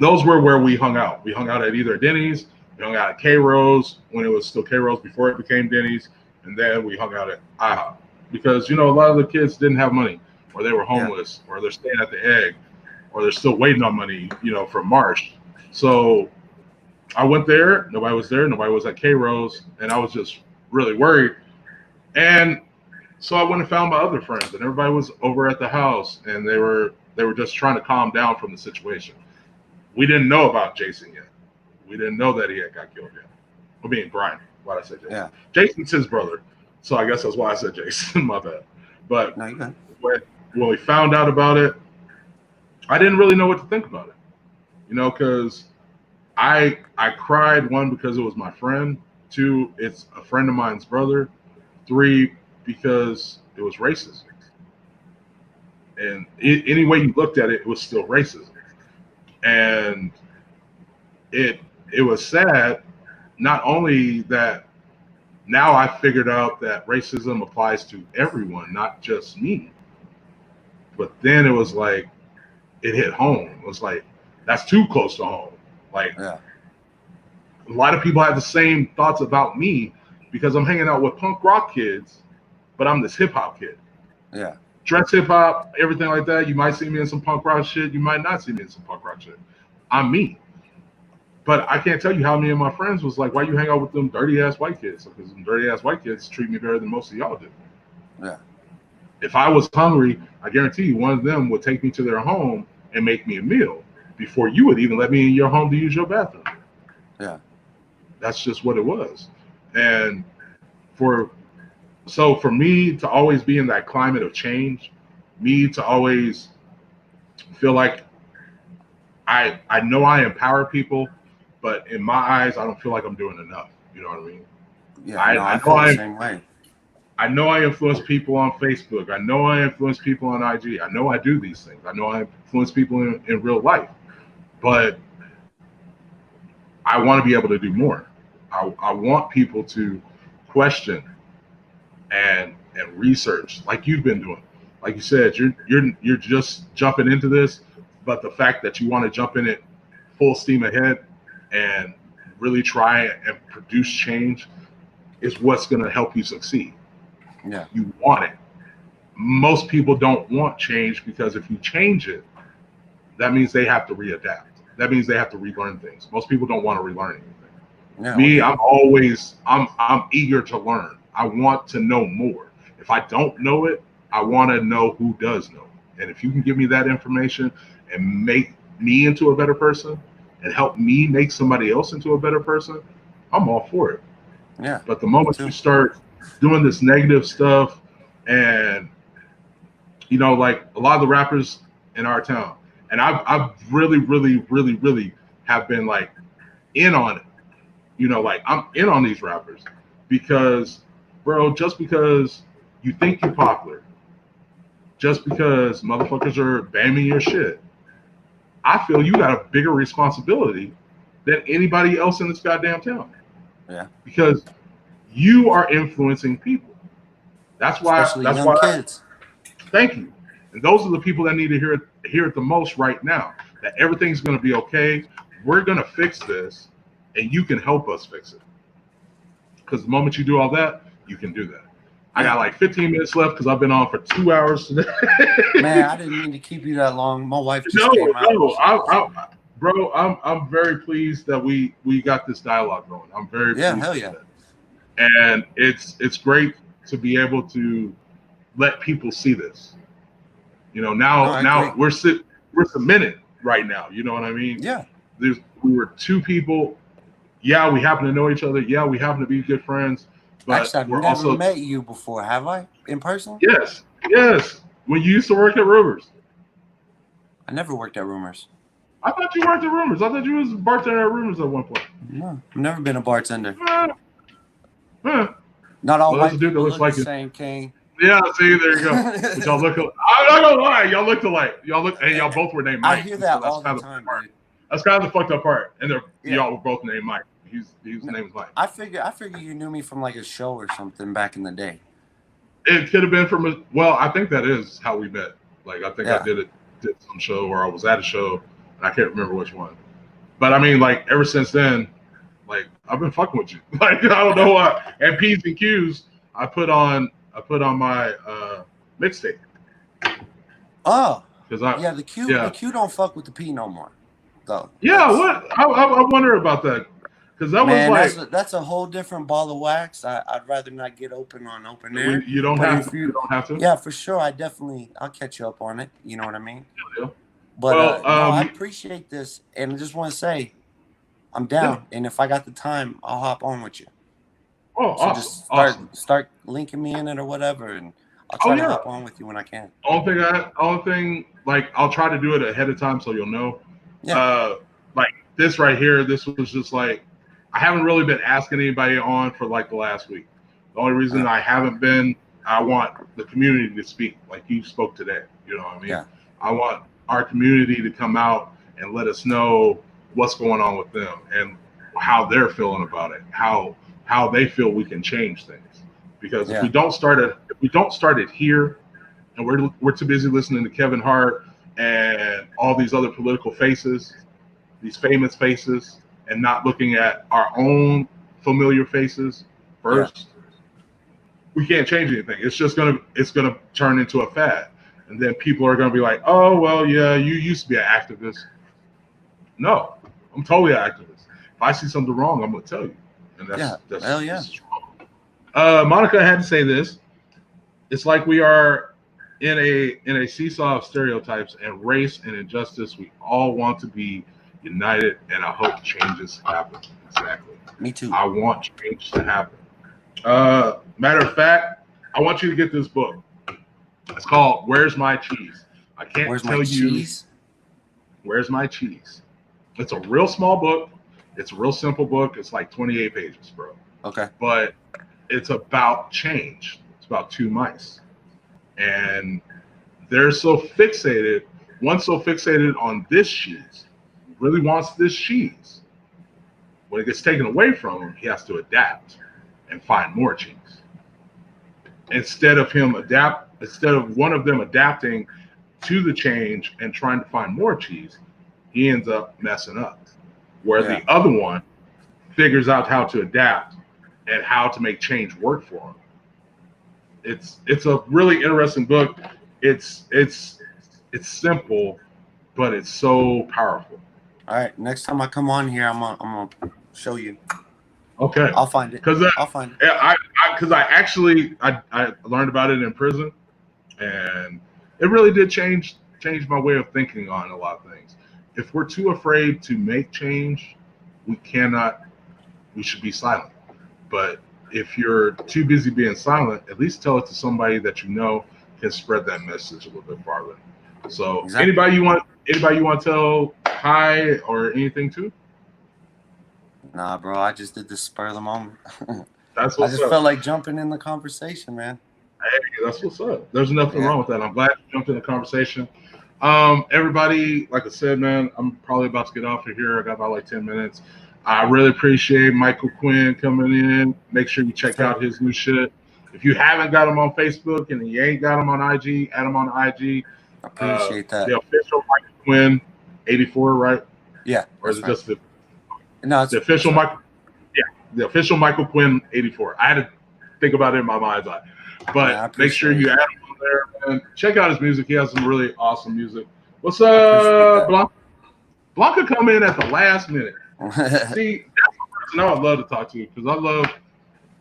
those were where we hung out. We hung out at either Denny's, we hung out at K-Rose when it was still K-Rose before it became Denny's, and then we hung out at IHOP. Because, a lot of the kids didn't have money, or they were homeless, or they're staying at the Egg, or they're still waiting on money, from Marsh. So I went there. Nobody was there. Nobody was at K-Rose, and I was just really worried. And so I went and found my other friends, and everybody was over at the house, and they were just trying to calm down from the situation. We didn't know about Jason yet. We didn't know that he had got killed yet. I mean, Brian. Why did I say Jason? Yeah. Jason's his brother, so I guess that's why I said Jason. My bad. But when we found out about it, I didn't really know what to think about it. Because I cried, one, because it was my friend. Two, it's a friend of mine's brother. Three, because it was racism. And any way you looked at it, it was still racism. And it was sad, not only that now I figured out that racism applies to everyone, not just me. But then it was like, it hit home. It was like, that's too close to home. Like, a lot of people have the same thoughts about me because I'm hanging out with punk rock kids, but I'm this hip hop kid. Yeah. Dress hip hop, everything like that. You might see me in some punk rock shit. You might not see me in some punk rock shit. I'm me. But I can't tell you how many of my friends was like, why you hang out with them dirty ass white kids? Because them dirty ass white kids treat me better than most of y'all do. Yeah. If I was hungry, I guarantee you one of them would take me to their home and make me a meal before you would even let me in your home to use your bathroom. Yeah. That's just what it was. And for me to always be in that climate of change, me to always feel like I know I empower people, but in my eyes, I don't feel like I'm doing enough. You know what I mean? Yeah, I feel the same way. I know I influence people on Facebook. I know I influence people on IG. I know I do these things. I know I influence people in real life. But I want to be able to do more. I want people to question and research like you've been doing. Like you said, you're just jumping into this, but the fact that you want to jump in it full steam ahead and really try and produce change is what's going to help you succeed. Yeah. You want it. Most people don't want change because if you change it, that means they have to readapt. That means they have to relearn things. Most people don't want to relearn anything. Yeah, Me, I'm eager to learn. I want to know more. If I don't know it, I want to know who does know. And if you can give me that information and make me into a better person and help me make somebody else into a better person, I'm all for it. Yeah. But the moment you start doing this negative stuff, and like a lot of the rappers in our town, and I've really, really, really, really have been like in on it. Like I'm in on these rappers because, bro, just because you think you're popular, just because motherfuckers are bamming your shit, I feel you got a bigger responsibility than anybody else in this goddamn town. Yeah. Because you are influencing people. That's why. Especially young kids. Thank you. And those are the people that need to hear it the most right now. That everything's going to be okay. We're going to fix this, and you can help us fix it. Because the moment you do all that, you can do that. I got like 15 minutes left because I've been on for 2 hours today. Man, I didn't mean to keep you that long. My wife just came out. Bro, I'm very pleased that we got this dialogue going. I'm very pleased. Hell yeah. And it's great to be able to let people see this. Now we're cemented right now. You know what I mean? Yeah. We were two people. Yeah, we happen to know each other. Yeah, we happen to be good friends. But actually, I've never met you before, have I? In person? Yes. When you used to work at Rumors. I never worked at Rumors. I thought you worked at Rumors. I thought you was a bartender at Rumors at one point. No, I've never been a bartender. Not all white people look like the same, King. Yeah, see, there you go. But y'all look alike. I'm not gonna lie, y'all looked alike. Y'all both were named Mike. I hear that all the time, dude. That's kind of the fucked up part. And y'all were both named Mike. His name was Mike. I figure you knew me from like a show or something back in the day. It could have been from I think that is how we met. Like I think I did some show, or I was at a show, and I can't remember which one. But I mean, like ever since then, like I've been fucking with you. Like I don't know why. And P's and Q's, I put on my mixtape. Oh, the Q don't fuck with the P no more, though. Yeah, what? I wonder about that. Because that was like that's a whole different ball of wax. I'd rather not get open on open air. You don't have to. You don't have to. Yeah, for sure. I'll catch you up on it. You know what I mean? Yeah. But I appreciate this, and I just want to say, I'm down. Yeah. And if I got the time, I'll hop on with you. Oh, so awesome! Just start linking me in it or whatever, and I'll try to hop on with you when I can. Only thing, like I'll try to do it ahead of time so you'll know. Yeah. Like this right here, this was just like. I haven't really been asking anybody on for like the last week. The only reason I haven't been, I want the community to speak like you spoke today. You know what I mean? Yeah. I want our community to come out and let us know what's going on with them and how they're feeling about it, how they feel we can change things. Because if we don't start it here, and we're too busy listening to Kevin Hart and all these other political faces, these famous faces, and not looking at our own familiar faces first, we can't change anything. It's just gonna turn into a fad, and then people are gonna be like, "Oh, well, yeah, you used to be an activist." No, I'm totally an activist. If I see something wrong, I'm gonna tell you, and that's hell yeah. This is wrong. Monica had to say this. It's like we are in a seesaw of stereotypes and race and injustice. We all want to be united, and I hope changes happen. Exactly. Me too. I want change to happen. Matter of fact, I want you to get this book. It's called "Where's My Cheese?" I can't tell you. Where's my cheese? It's a real small book. It's a real simple book. It's like 28 pages, bro. Okay. But it's about change. It's about two mice, and they're so fixated. One's so fixated on this cheese. Really wants this cheese. When it gets taken away from him, he has to adapt and find more cheese. Instead of one of them adapting to the change and trying to find more cheese, he ends up messing up. Where the other one figures out how to adapt and how to make change work for him. It's a really interesting book. It's simple, but it's so powerful. All right, next time I come on here, I'm gonna show you. Okay, I'll find it. I'll find it. Because I learned about it in prison, and it really did change my way of thinking on a lot of things. if we're too afraid to make change, we should be silent. But if you're too busy being silent, at least tell it to somebody that you know can spread that message a little bit farther. So Exactly. anybody you want to tell hi or anything to? Nah, bro, I just did the spur of the moment. That's I what's just up. felt like jumping in the conversation, man. Hey, that's what's up. There's nothing Yeah. wrong with that. I'm glad you jumped in the conversation. Everybody, like I said, man, I'm probably about to get off of here. I got about like 10 minutes. I really appreciate Michael Quinn coming in. Make sure you check out his new shit. If you haven't got him on Facebook and you ain't got him on IG, add him on IG. Appreciate that. The official Michael Quinn 84, right? Yeah. Or is it just the official Michael? Right. Yeah, the official Michael Quinn 84. I had to think about it in my mind's eye. But make sure you add him on there and check out his music. He has some really awesome music. What's up, Blanca? Blanca come in at the last minute. See, that's the person I would love to talk to because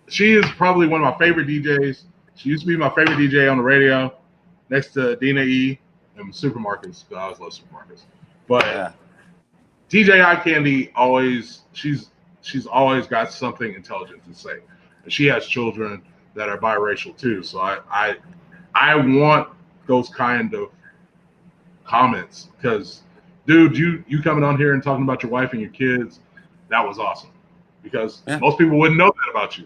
she is probably one of my favorite DJs. She used to be my favorite DJ on the radio next to Dina E and Supermarkets. I always love Supermarkets. But DJ Eye Candy she's always got something intelligent to say. And she has children that are biracial too. So I want those kind of comments because, dude, you coming on here and talking about your wife and your kids, that was awesome. Because most people wouldn't know that about you.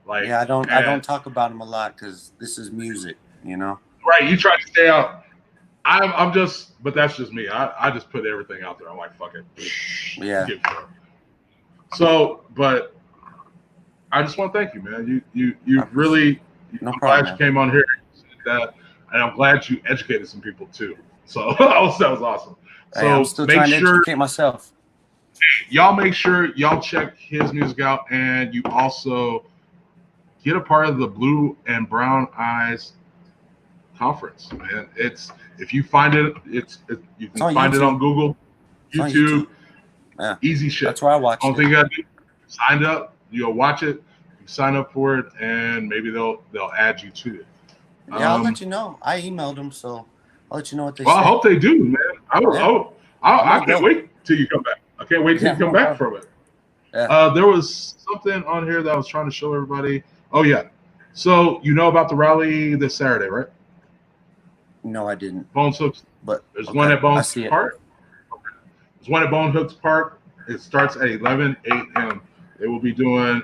Like, I don't talk about them a lot because this is music, you know. Right, you try to stay out. But that's just me. I just put everything out there. I'm like, fuck it. Yeah. So, but I just want to thank you, man. You really. I'm glad you came on here and said that, and I'm glad you educated some people too. So that was awesome. So I'm still trying to educate myself. Y'all make sure y'all check his music out, and you also get a part of the Blue and Brown Eyes conference, man. If you find it, you can find it on Google, YouTube. Yeah. Easy shit. That's where I watch it. Only thing you gotta do, sign up. You'll watch it. You sign up for it, and maybe they'll add you to it. Yeah, I'll let you know. I emailed them, so I'll let you know what they say. I hope they do, man. I can't wait till you come back. I can't wait till you come back from it. Yeah. There was something on here that I was trying to show everybody. Oh yeah. So you know about the rally this Saturday, right? No, I didn't. Bones Hooks. But there's one at Bones Park. Okay. There's one at Bones Hooks Park. It starts at 11 a.m. They will be doing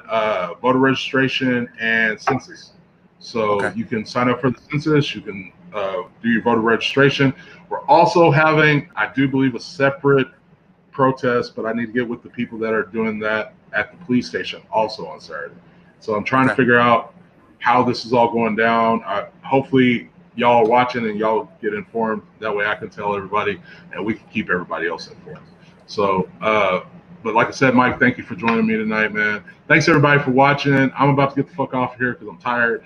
voter registration and census. So you can sign up for the census. You can do your voter registration. We're also having, I do believe, a separate protest, but I need to get with the people that are doing that at the police station also on Saturday. So I'm trying to figure out how this is all going down. Hopefully y'all are watching and y'all get informed. That way I can tell everybody and we can keep everybody else informed. So, but like I said, Mike, thank you for joining me tonight, man. Thanks everybody for watching. I'm about to get the fuck off of here because I'm tired.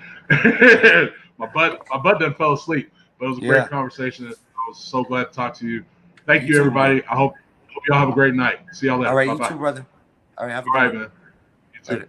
my butt done fell asleep, but it was a great conversation. I was so glad to talk to you. Thank you everybody. I hope y'all have a great night. See y'all later. All right, you too, brother. All right, have a good one. Man. You too. Later.